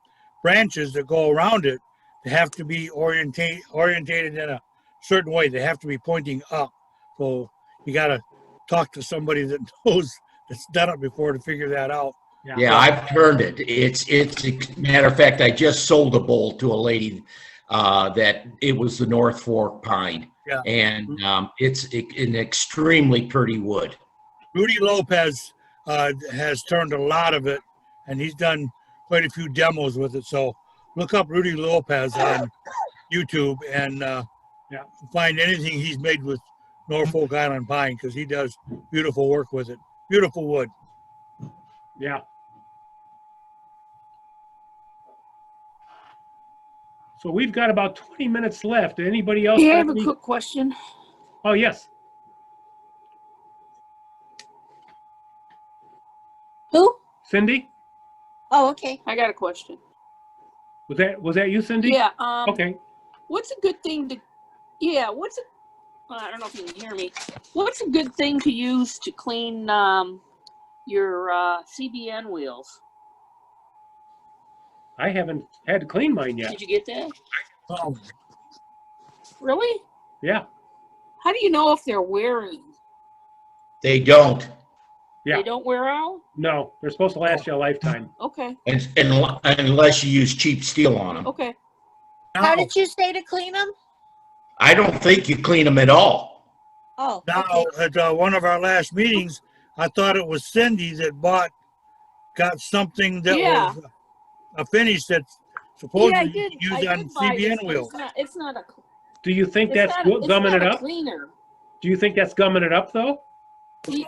branches that go around it. They have to be orientated in a certain way. They have to be pointing up. So you got to talk to somebody that knows, that's done it before, to figure that out. Yeah, I've turned it. It's matter of fact, I just sold a bowl to a lady that it was the North Fork pine. Yeah. And it's an extremely pretty wood. Rudy Lopez has turned a lot of it, and he's done quite a few demos with it. So look up Rudy Lopez on YouTube and find anything he's made with Norfolk Island pine, because he does beautiful work with it. Beautiful wood. Yeah. So we've got about 20 minutes left. Anybody else? Yeah, I have a quick question. Oh, yes. Who? Cindy? Oh, okay. I got a question. Was that you, Cindy? Yeah. Okay. What's a good thing to? Yeah. I don't know if you can hear me. What's a good thing to use to clean your CBN wheels? I haven't had to clean mine yet. Did you get that? Oh. Really? Yeah. How do you know if they're wearing? They don't. Yeah. They don't wear out? No, they're supposed to last you a lifetime. Okay. And unless you use cheap steel on them. Okay. How did you say to clean them? I don't think you clean them at all. Oh, Now, okay. at one of our last meetings, I thought it was Cindy that got something that was a finish that's supposedly used on CBN wheels. It's not a. Do you think that's gumming it up? Cleaner. Do you think that's gumming it up, though?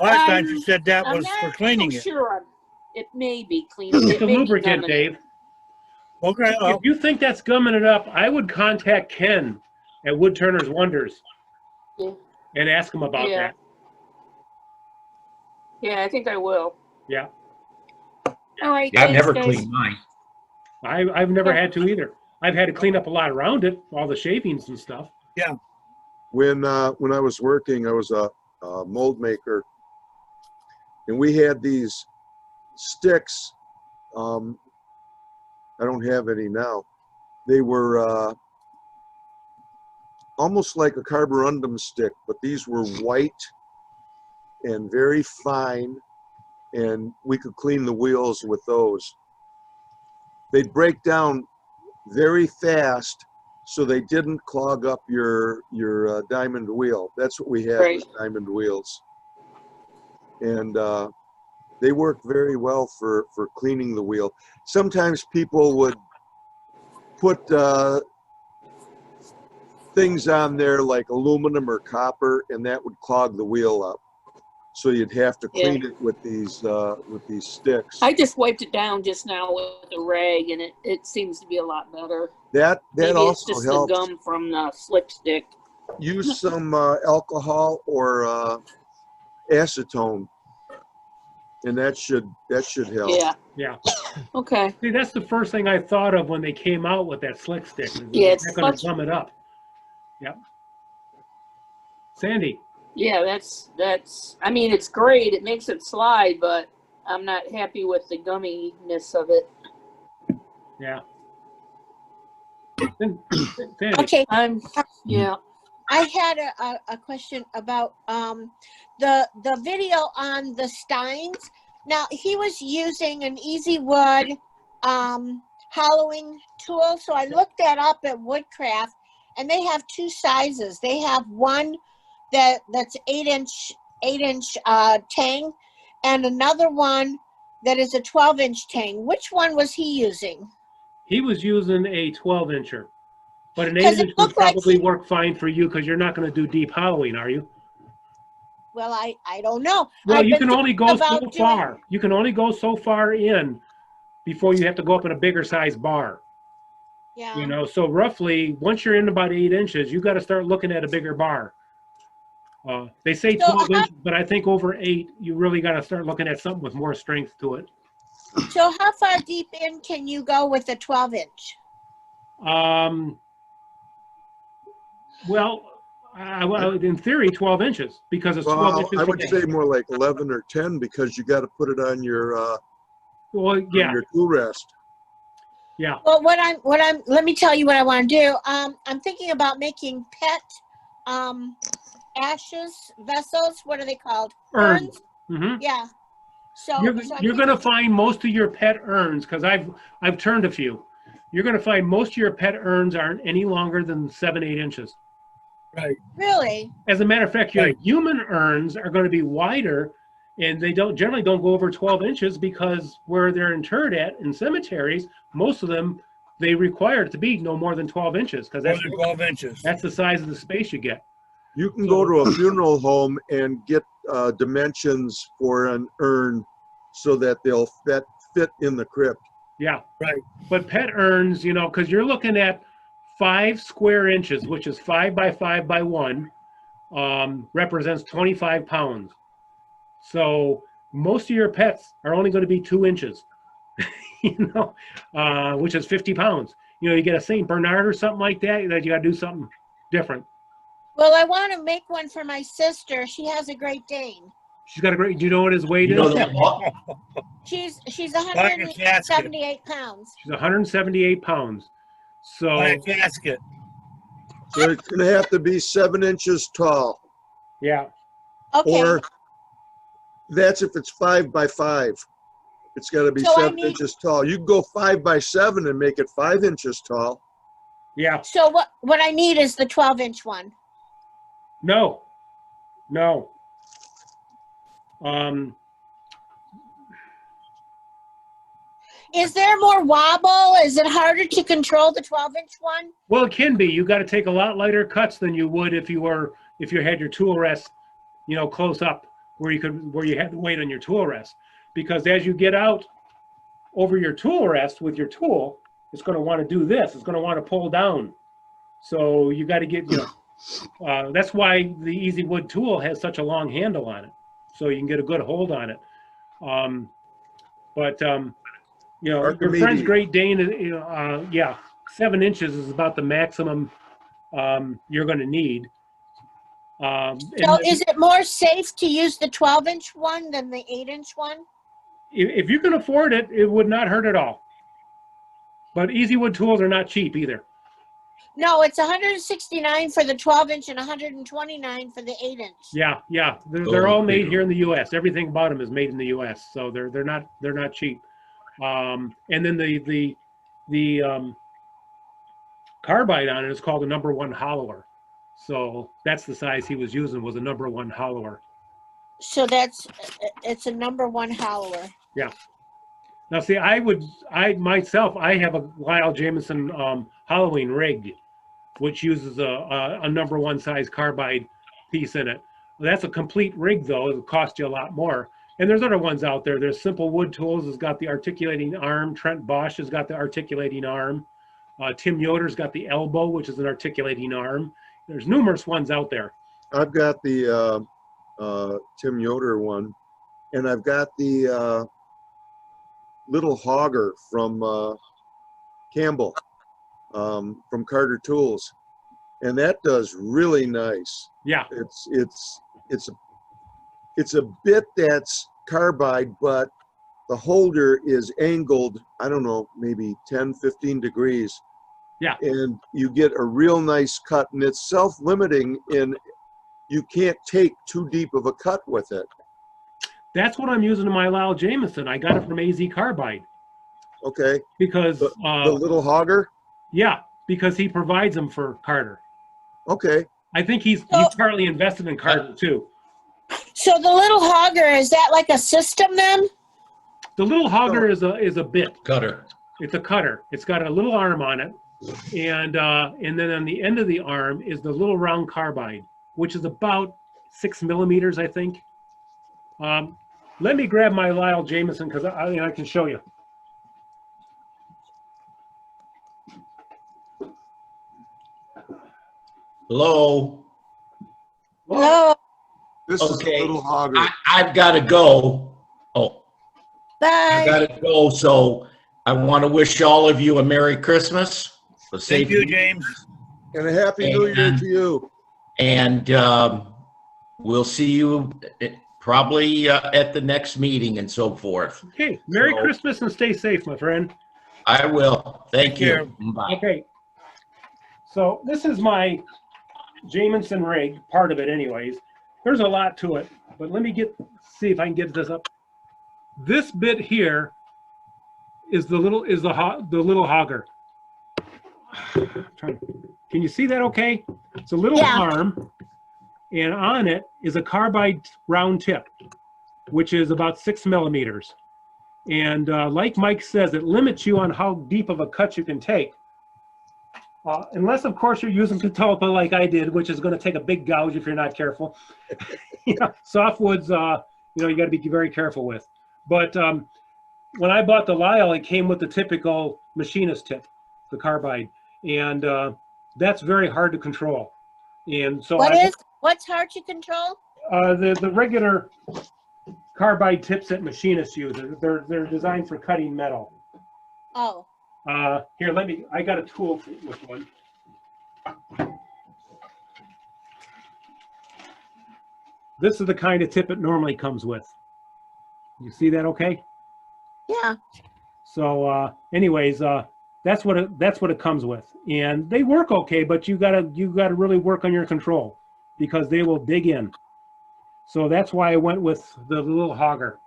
Last time she said that was for cleaning it. Sure, it may be cleaner. It's a lubricant, Dave. Okay. If you think that's gumming it up, I would contact Ken at Wood Turner's Wonders and ask him about that. Yeah, I think I will. Yeah. All right. Yeah, I've never guys. cleaned mine. I've never had to either. I've had to clean up a lot around it, all the shavings and stuff. Yeah. When I was working, I was a mold maker, and we had these sticks. I don't have any now. They were almost like a carborundum stick, but these were white and very fine, and we could clean the wheels with those. They'd break down very fast, so they didn't clog up your diamond wheel. That's what we had, was diamond wheels. And they work very well for cleaning the wheel. Sometimes people would put things on there like aluminum or copper, and that would clog the wheel up. So you'd have to clean it with these sticks. I just wiped it down just now with a rag, and it seems to be a lot better. That Maybe also it's just helps. the gum from the slip stick. Use some alcohol or acetone, and that should help. Yeah. Yeah. Okay. See, that's the first thing I thought of when they came out with that slick stick. Yeah, it's not going much- to gum it up. Yep. Sandy. Yeah, that's. I mean, it's great. It makes it slide, but I'm not happy with the gumminess of it. Yeah. Sandy. Okay. Yeah. I had a question about the video on the Steins. Now he was using an Easy Wood hollowing tool, so I looked that up at Woodcraft, and they have two sizes. They have one that's 8-inch tang, and another one that is a 12-inch tang. Which one was he using? He was using a 12-incher, but an 'Cause it 8-inch would looked like probably he- work fine for you because you're not going to do deep hollowing, are you? Well, I don't know. Well, I've you been can only thinking go so about doing- far. You can only go so far in before you have to go up in a bigger size bar. Yeah. You know, so roughly, once you're in about 8 inches, you got to start looking at a bigger bar. They say So 12 inches, but I think over 8, you really got to start looking at something with more strength to it. So how far deep in can you go with a 12-inch? Well, in theory, 12 inches because it's 12 Well, inches. I from would the say head. more like 11 or 10 because you got to put it on your Well, yeah, on your tool rest. yeah. Well, let me tell you what I want to do. I'm thinking about making pet ashes vessels. What are they called? Urns. Mm-hmm. Yeah. So You're I'm going to thinking- find most of your pet urns because I've turned a few. You're going to find most of your pet urns aren't any longer than 7-8 inches. Right. Really? As a matter of fact, your Right. human urns are going to be wider, and they generally don't go over 12 inches because where they're interred at in cemeteries, most of them they require it to be no more than 12 inches because More than 12 inches. that's the size of the space you get. You can go to a funeral home and get dimensions for an urn so that they'll fit in the crypt. Yeah. Right. But pet urns, you know, because you're looking at 5 square inches, which is 5 by 5 by 1, represents 25 pounds. So most of your pets are only going to be 2 inches, you know, which is 50 pounds. You know, you get a St. Bernard or something like that, you got to do something different. Well, I want to make one for my sister. She has a Great Dane. She's got a great, do you know what his weight You know is? that what? She's Like a casket. 178 pounds. She's 178 pounds. So, Like a casket. So it's going to have to be 7 inches tall. yeah. Okay. Or that's if it's 5 by 5. It's got to be So I 7 need- inches tall. You can go 5 by 7 and make it 5 inches tall. Yeah. So what I need is the 12-inch one. No. Is there more wobble? Is it harder to control the 12-inch one? Well, it can be. You got to take a lot lighter cuts than you would if you had your tool rest, you know, close up where you had the weight on your tool rest. Because as you get out over your tool rest with your tool, it's going to want to do this. It's going to want to pull down. So you got to get, you know, that's why the Easy Wood tool has such a long handle on it, so you can get a good hold on it. You know, your friend's Archimedes. Great Dane, you know, yeah, 7 inches is about the maximum you're going to need. So is it more safe to use the 12-inch one than the 8-inch one? If you can afford it, it would not hurt at all. But Easy Wood tools are not cheap either. No, it's 169 for the 12-inch and 129 for the 8-inch. Yeah, they're all made here in the U.S. Everything about them is made in the U.S. So they're not cheap. And then the carbide on it is called a #1 hollower. So that's the size he was using, was a #1 hollower. So it's a #1 hollower. Yeah. Now see, I myself have a Lyle Jamison hollowing rig, which uses a #1 size carbide piece in it. That's a complete rig though. It'll cost you a lot more. And there's other ones out there. There's Simple Wood Tools has got the articulating arm. Trent Bosch has got the articulating arm. Tim Yoder's got the elbow, which is an articulating arm. There's numerous ones out there. I've got the Tim Yoder one, and I've got the little Hogger from Campbell, from Carter Tools. and that does really nice. Yeah. It's a bit that's carbide, but the holder is angled, I don't know, maybe 10, 15 degrees. Yeah. And you get a real nice cut, and it's self-limiting in you can't take too deep of a cut with it. That's what I'm using in my Lyle Jameson. I got it from AZ Carbide. Okay. Because the little hogger? Yeah, because he provides them for Carter. Okay. I think he's partly invested in Carter too. So the little hogger, is that like a system then? The little hogger is a bit cutter. It's a cutter. It's got a little arm on it, and then on the end of the arm is the little round carbide, which is about 6 millimeters, I think. Let me grab my Lyle Jameson because I can show you. Hello. Hello. This Okay. is a little hogger. I've got to go. Oh. Bye. I got to go. So I want to wish all of you a Merry Christmas. Thank you, James. And a Happy New Year to you. And we'll see you probably at the next meeting and so forth. Okay. Merry Christmas and stay safe, my friend. I will. Thank you. care. Bye. Okay. So this is my Jameson rig, part of it anyways. There's a lot to it, but let me see if I can get this up. This bit here is the little hogger. Can you see that okay? It's a little arm, and on it is a carbide round tip, which is about 6 millimeters. And like Mike says, it limits you on how deep of a cut you can take. Unless, of course, you're using catalpa like I did, which is going to take a big gouge if you're not careful. Softwoods, you got to be very careful with. But when I bought the Lyle, it came with the typical machinist tip, the carbide, and that's very hard to control. And so what's hard to control? The regular carbide tips that machinists use. They're designed for cutting metal. Oh. Here, I got a tool with one. This is the kind of tip it normally comes with. You see that okay? Yeah. So anyways, that's what it comes with. And they work okay, but you gotta really work on your control because they will dig in. So that's why I went with the little hogger.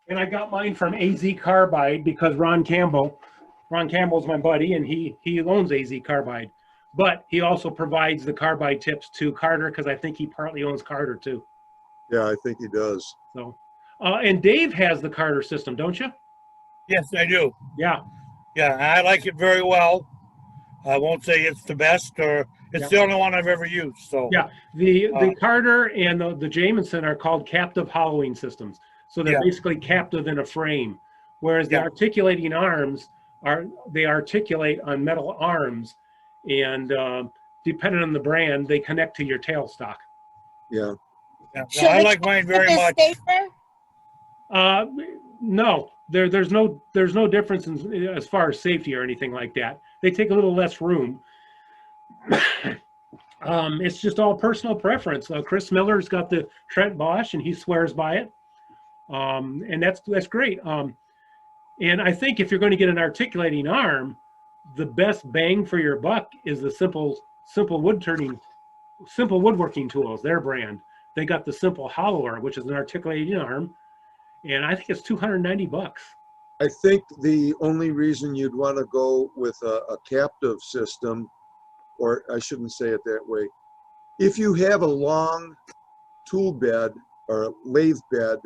And I got mine from AZ Carbide because Ron Campbell's my buddy, and he owns AZ Carbide. But he also provides the carbide tips to Carter because I think he partly owns Carter too. Yeah, I think he does. So, and Dave has the Carter system, don't you? Yes, I do. Yeah. Yeah, I like it very well. I won't say it's the best or it's the only one I've ever used. So yeah, the Carter and the Jameson are called captive hollowing systems. So they're basically captive in a frame, whereas the articulating arms they articulate on metal arms, and depending on the brand, they connect to your tailstock. Yeah. So I like mine very much. Safer? No, there's no difference as far as safety or anything like that. They take a little less room. It's just all personal preference. Chris Miller's got the Trent Bosch, and he swears by it. And that's great. And I think if you're going to get an articulating arm, the best bang for your buck is the simple woodworking tools, their brand. They got the Simple Hollower, which is an articulating arm, and I think it's $290. I think the only reason you'd want to go with a captive system, or I shouldn't say it that way, if you have a long tool bed or a lathe bed,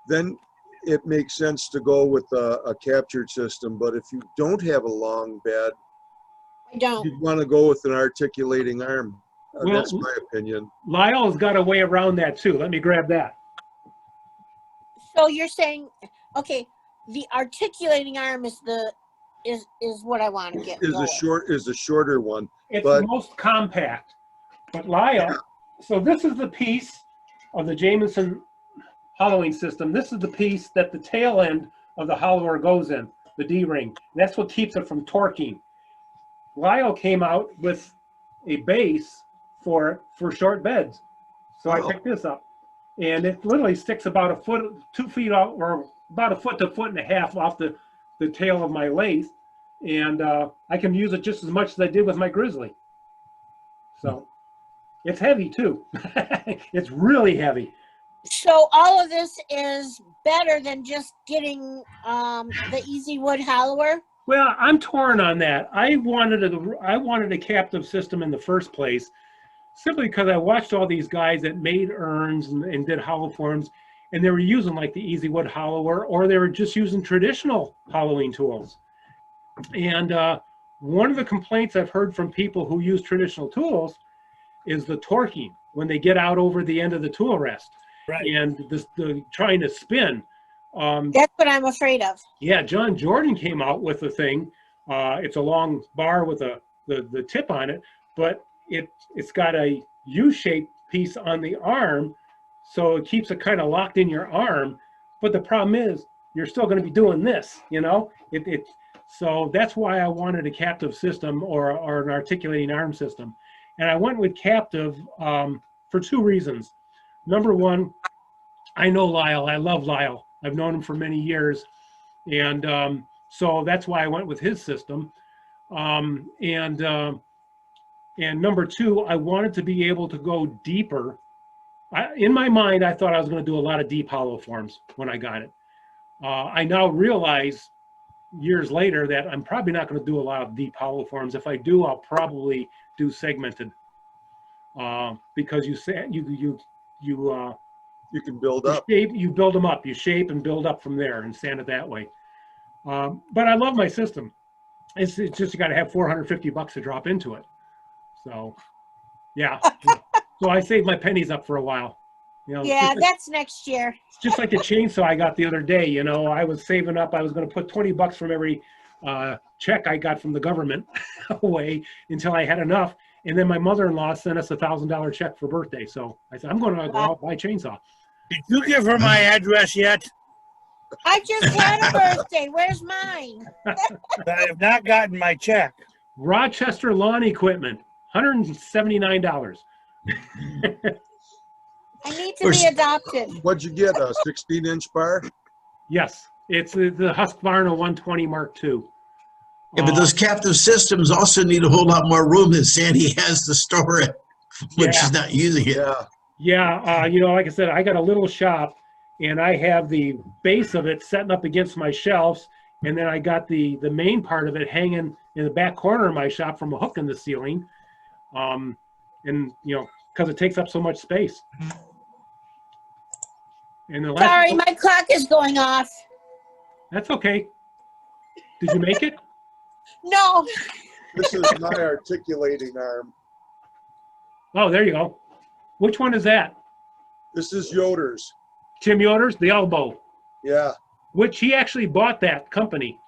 then it makes sense to go with a captured system. But if you don't have a long bed, you'd want to go with an articulating arm. Well, that's my opinion. Lyle's got a way around that too. Let me grab that. So you're saying, okay, the articulating arm is what I want to get. Is a shorter one. It's the most compact. But Lyle, so this is the piece of the Jameson hollowing system. This is the piece that the tail end of the hollower goes in. the D-ring. That's what keeps it from torquing. Lyle came out with a base for short beds. So I picked this up. And it literally sticks about a foot, 2 feet off, or about a foot to a foot and a half off the tail of my lathe. And I can use it just as much as I did with my Grizzly. So it's heavy too. It's really heavy. So all of this is better than just getting the Easy Wood Hollower? Well, I'm torn on that. I wanted a captive system in the first place, simply because I watched all these guys that made urns and did hollow forms, and they were using like the Easy Wood Hollower, or they were just using traditional hollowing tools. And one of the complaints I've heard from people who use traditional tools is the torquing when they get out over the end of the tool rest. Right. And the trying to spin. That's what I'm afraid of. Yeah, John Jordan came out with a thing. It's a long bar with the tip on it, but it's got a U-shaped piece on the arm, so it keeps it kind of locked in your arm. But the problem is, you're still going to be doing this, you know? So that's why I wanted a captive system or an articulating arm system. And I went with captive for 2 reasons. Number one, I know Lyle. I love Lyle. I've known him for many years. And so that's why I went with his system. And number 2, I wanted to be able to go deeper. In my mind, I thought I was going to do a lot of deep hollow forms when I got it. I now realize years later that I'm probably not going to do a lot of deep hollow forms. If I do, I'll probably do segmented, because you can build up. You build them up. You shape and build up from there and sand it that way. But I love my system. It's just you got to have $450 to drop into it. So, yeah. So I saved my pennies up for a while. You know, yeah, that's next year. Just like the chainsaw I got the other day. You know, I was saving up. I was going to put $20 from every check I got from the government away until I had enough. And then my mother-in-law sent us a $1,000 check for birthday. So I said, I'm going to go out and buy a chainsaw. Did you give her my address yet? I just had a birthday. Where's mine? I have not gotten my check. Rochester Lawn Equipment, $179. I need to be adopted. What'd you get, a 16-inch bar? Yes, it's the Husqvarna 120 Mark II. Yeah, but those captive systems also need a whole lot more room than Sandy has to store it when she's not using it. Yeah, you know, like I said, I got a little shop, and I have the base of it setting up against my shelves, and then I got the main part of it hanging in the back corner of my shop from a hook in the ceiling, and you know, because it takes up so much space. And the Sorry, my clock is going off. That's okay. Did you make it? No. This is my articulating arm. Oh, there you go. Which one is that? This is Yoder's. Tim Yoder's, the elbow. Yeah. Which he actually bought that company.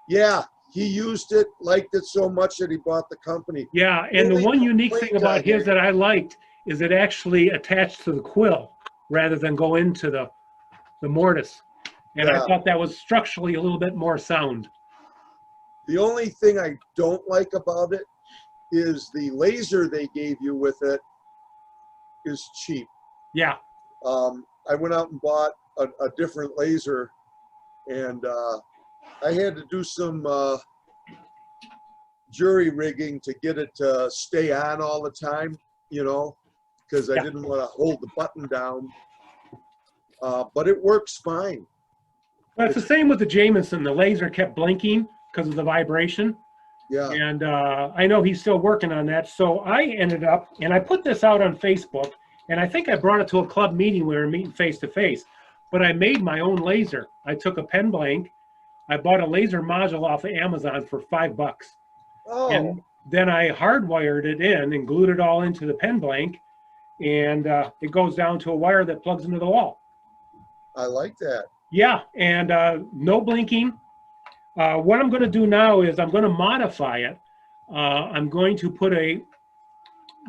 Yeah, he used it, liked it so much that he bought the company. Yeah, and the one unique thing about his that I liked is it actually attached to the quill rather than go into the mortise. And I thought that was structurally a little bit more sound. The only thing I don't like about it is the laser they gave you with it is cheap. Yeah. I went out and bought a different laser, and I had to do some jury rigging to get it to stay on all the time, you know, because I didn't want to hold the button down. But it works fine. But it's the same with the Jameson. The laser kept blinking because of the vibration. Yeah. And I know he's still working on that. So I ended up, and I put this out on Facebook, and I think I brought it to a club meeting where we were meeting face to face. But I made my own laser. I took a pen blank. I bought a laser module off of Amazon for $5. Oh. And then I hardwired it in and glued it all into the pen blank. And it goes down to a wire that plugs into the wall. I like that. Yeah, and no blinking. What I'm going to do now is I'm going to modify it. I'm going to put a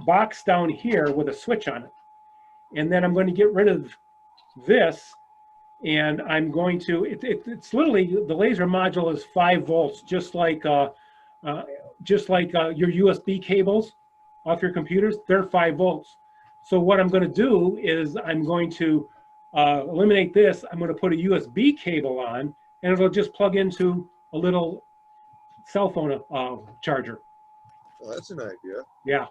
box down here with a switch on it. And then I'm going to get rid of this and I'm going to, it's literally, the laser module is 5 volts, just like your USB cables off your computers, they're 5 volts. So what I'm going to do is I'm going to eliminate this. I'm going to put a USB cable on, and it'll just plug into a little cell phone charger. Well, that's an idea. Yeah.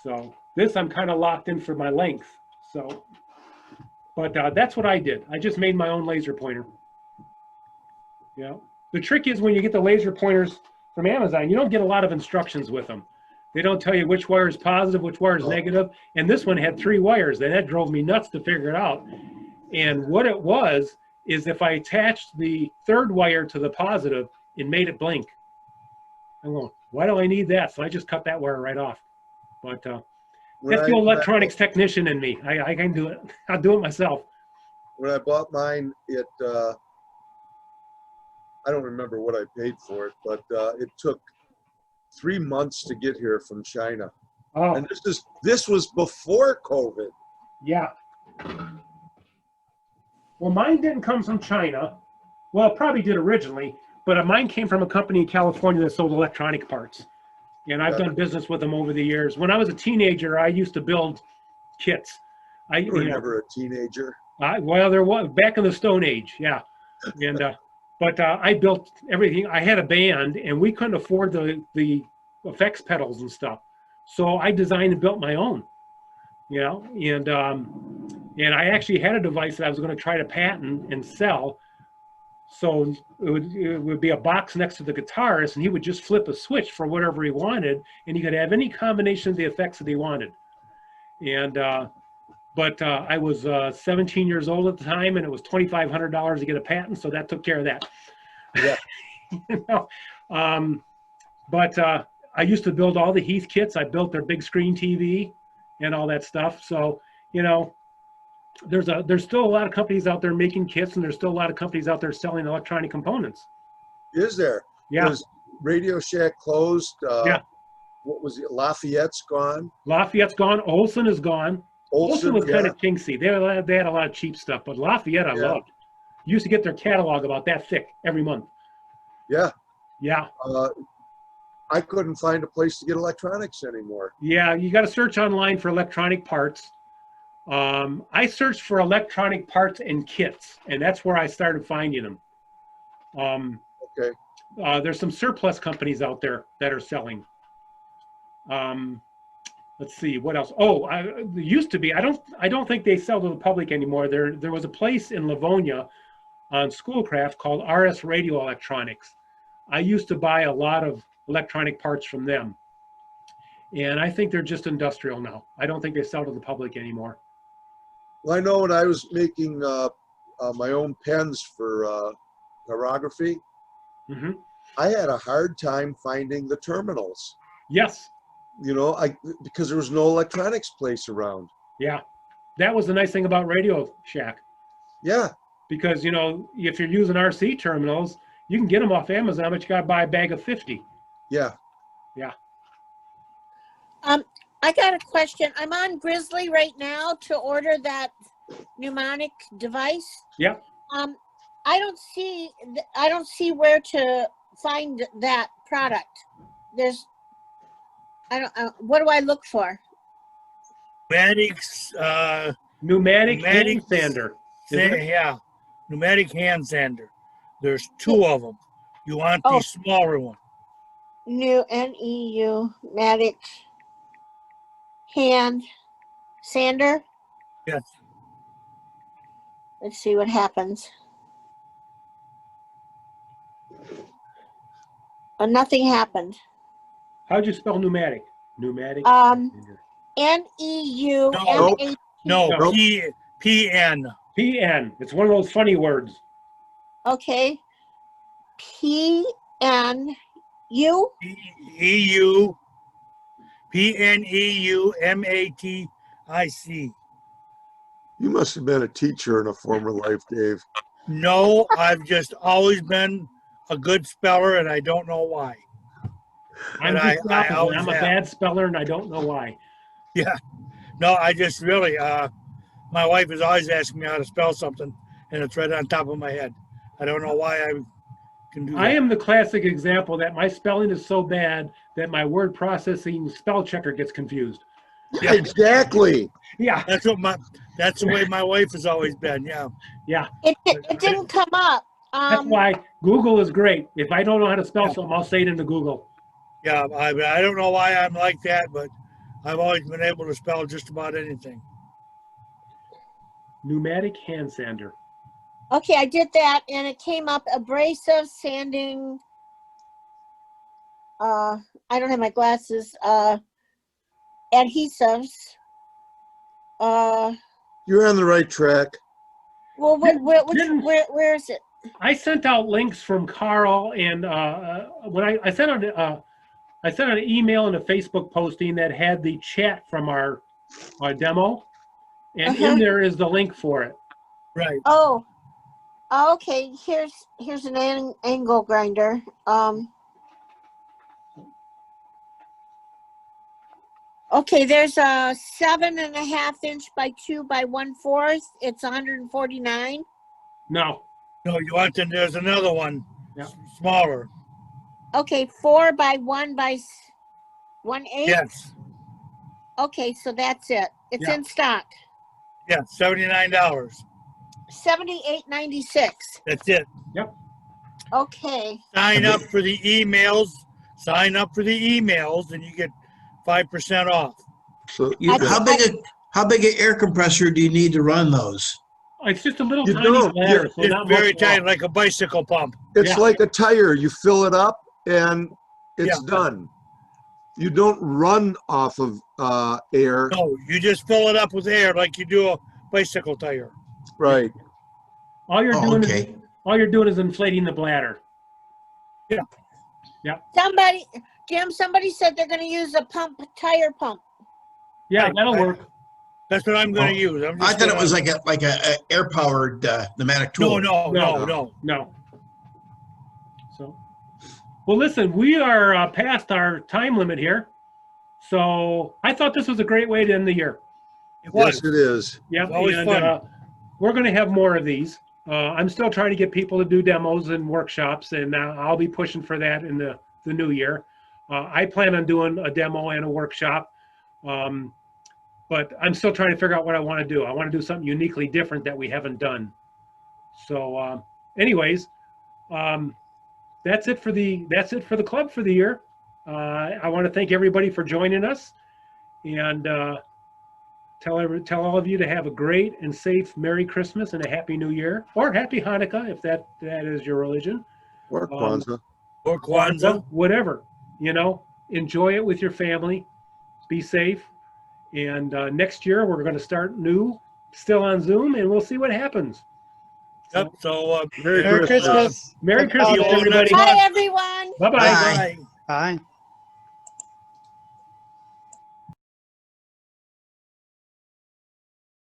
So this I'm kind of locked in for my length. So, but that's what I did. I just made my own laser pointer. Yeah. The trick is when you get the laser pointers from Amazon, you don't get a lot of instructions with them. They don't tell you which wire is positive, which wire is negative. And this one had 3 wires, and that drove me nuts to figure it out. And what it was is if I attached the 3rd wire to the positive, it made it blink. I'm going, why do I need that? So I just cut that wire right off. But that's the old electronics technician in me. I can do it. I'll do it myself. When I bought mine, I don't remember what I paid for it, but it took 3 months to get here from China. Oh. And this was before COVID. Yeah. Well, mine didn't come from China. Well, it probably did originally, but mine came from a company in California that sold electronic parts. And I've done business with them over the years. When I was a teenager, I used to build kits. You were never a teenager. Well, there was back in the Stone Age, yeah. And but I built everything. I had a band, and we couldn't afford the effects pedals and stuff. So I designed and built my own. You know, and I actually had a device that I was going to try to patent and sell. So it would be a box next to the guitarist, and he would just flip a switch for whatever he wanted, and he could have any combination of the effects that he wanted. And but I was 17 years old at the time, and it was $2,500 to get a patent, so that took care of that. Yeah. You know? But I used to build all the Heath kits. I built their big screen TV and all that stuff. So, you know, there's still a lot of companies out there making kits, and there's still a lot of companies out there selling electronic components. Is there? Yeah. Because Radio Shack closed. Yeah. What was it? Lafayette's gone. Lafayette's gone. Olson is gone. Olson was kind yeah. of kingsy. They had a lot of cheap stuff, but Lafayette I loved. You used to get their catalog about that thick every month. Yeah. Yeah. I couldn't find a place to get electronics anymore. Yeah, you got to search online for electronic parts. I searched for electronic parts and kits, and that's where I started finding them. Okay. There's some surplus companies out there that are selling. Let's see, what else? Oh, there used to be. I don't think they sell to the public anymore. There was a place in Livonia on Schoolcraft called RS Radio Electronics. I used to buy a lot of electronic parts from them, and I think they're just industrial now. I don't think they sell to the public anymore. Well, I know when I was making my own pens for chirography, I had a hard time finding the terminals. Yes. You know, because there was no electronics place around. Yeah, that was the nice thing about Radio Shack. Yeah. Because, you know, if you're using RC terminals, you can get them off Amazon, but you got to buy a bag of 50. Yeah. Yeah. I got a question. I'm on Grizzly right now to order that pneumonic device. Yep. I don't see where to find that product. What do I look for? Pneumatic hand sander. Yeah, pneumatic hand sander. There's 2 of them. You want the smaller one. New NEU pneumatic hand sander. Yes. Let's see what happens. Nothing happened. How'd you spell pneumatic? Pneumatic. NEU. No, PN. PN. It's one of those funny words. Okay. PNU. EU. PNEUMATIC. You must have been a teacher in a former life, Dave. No, I've just always been a good speller, and I don't know why. I'm a bad speller, and I don't know why. Yeah. No, I just really, my wife is always asking me how to spell something, and it's right on top of my head. I don't know why I can do that. I am the classic example that my spelling is so bad that my word processing spell checker gets confused. Yeah. Exactly. Yeah. That's the way my wife has always been. Yeah. Yeah. It didn't come up. That's why Google is great. If I don't know how to spell something, I'll say it into Google. Yeah, I don't know why I'm like that, but I've always been able to spell just about anything. Pneumatic hand sander. Okay, I did that, and it came up abrasive sanding. I don't have my glasses. Adhesives. You're on the right track. Well, where is it? I sent out links from Carl, and when I sent out an email and a Facebook posting that had the chat from our demo, and in there is the link for it. Right. Oh, okay. Here's an angle grinder. Okay, there's a 7.5 inch by 2 by 1/4. It's 149. No. No, you want to, there's another one, yeah, smaller. Okay, 4 by 1 by 1/8. Yes. Okay, so that's it. It's in stock. Yeah, $79. $78.96. That's it. Yep. Okay. Sign up for the emails. Sign up for the emails, and you get 5% off. So how big an air compressor do you need to run those? It's just a little You tiny don't. bladder, so It's not very much tight, off. like a bicycle pump. It's like a tire. You fill it up and it's Yeah. done. You don't run off of air. No, you just fill it up with air like you do a bicycle tire. Right. All you're doing okay. all you're doing is inflating the bladder. Yeah. Yeah. Jim, somebody said they're going to use a tire pump. Yeah, that'll work. That's what I'm going to use. I thought it was like a air powered pneumatic tool. No. So, well, listen, we are past our time limit here. So I thought this was a great way to end the year. Yes, it is. Yep, always and fun. we're going to have more of these. I'm still trying to get people to do demos and workshops, and I'll be pushing for that in the new year. I plan on doing a demo and a workshop, but I'm still trying to figure out what I want to do. I want to do something uniquely different that we haven't done. So, anyways, that's it for the club for the year. I want to thank everybody for joining us, and tell all of you to have a great and safe Merry Christmas and a Happy New Year, or Happy Hanukkah if that is your religion, or Kwanzaa, or Kwanzaa, whatever. Enjoy it with your family. Be safe, and next year we're going to start new, still on Zoom, and we'll see what happens. Yep. So Merry Christmas. Merry Christmas, everybody. Bye, everyone. Bye-bye. Bye.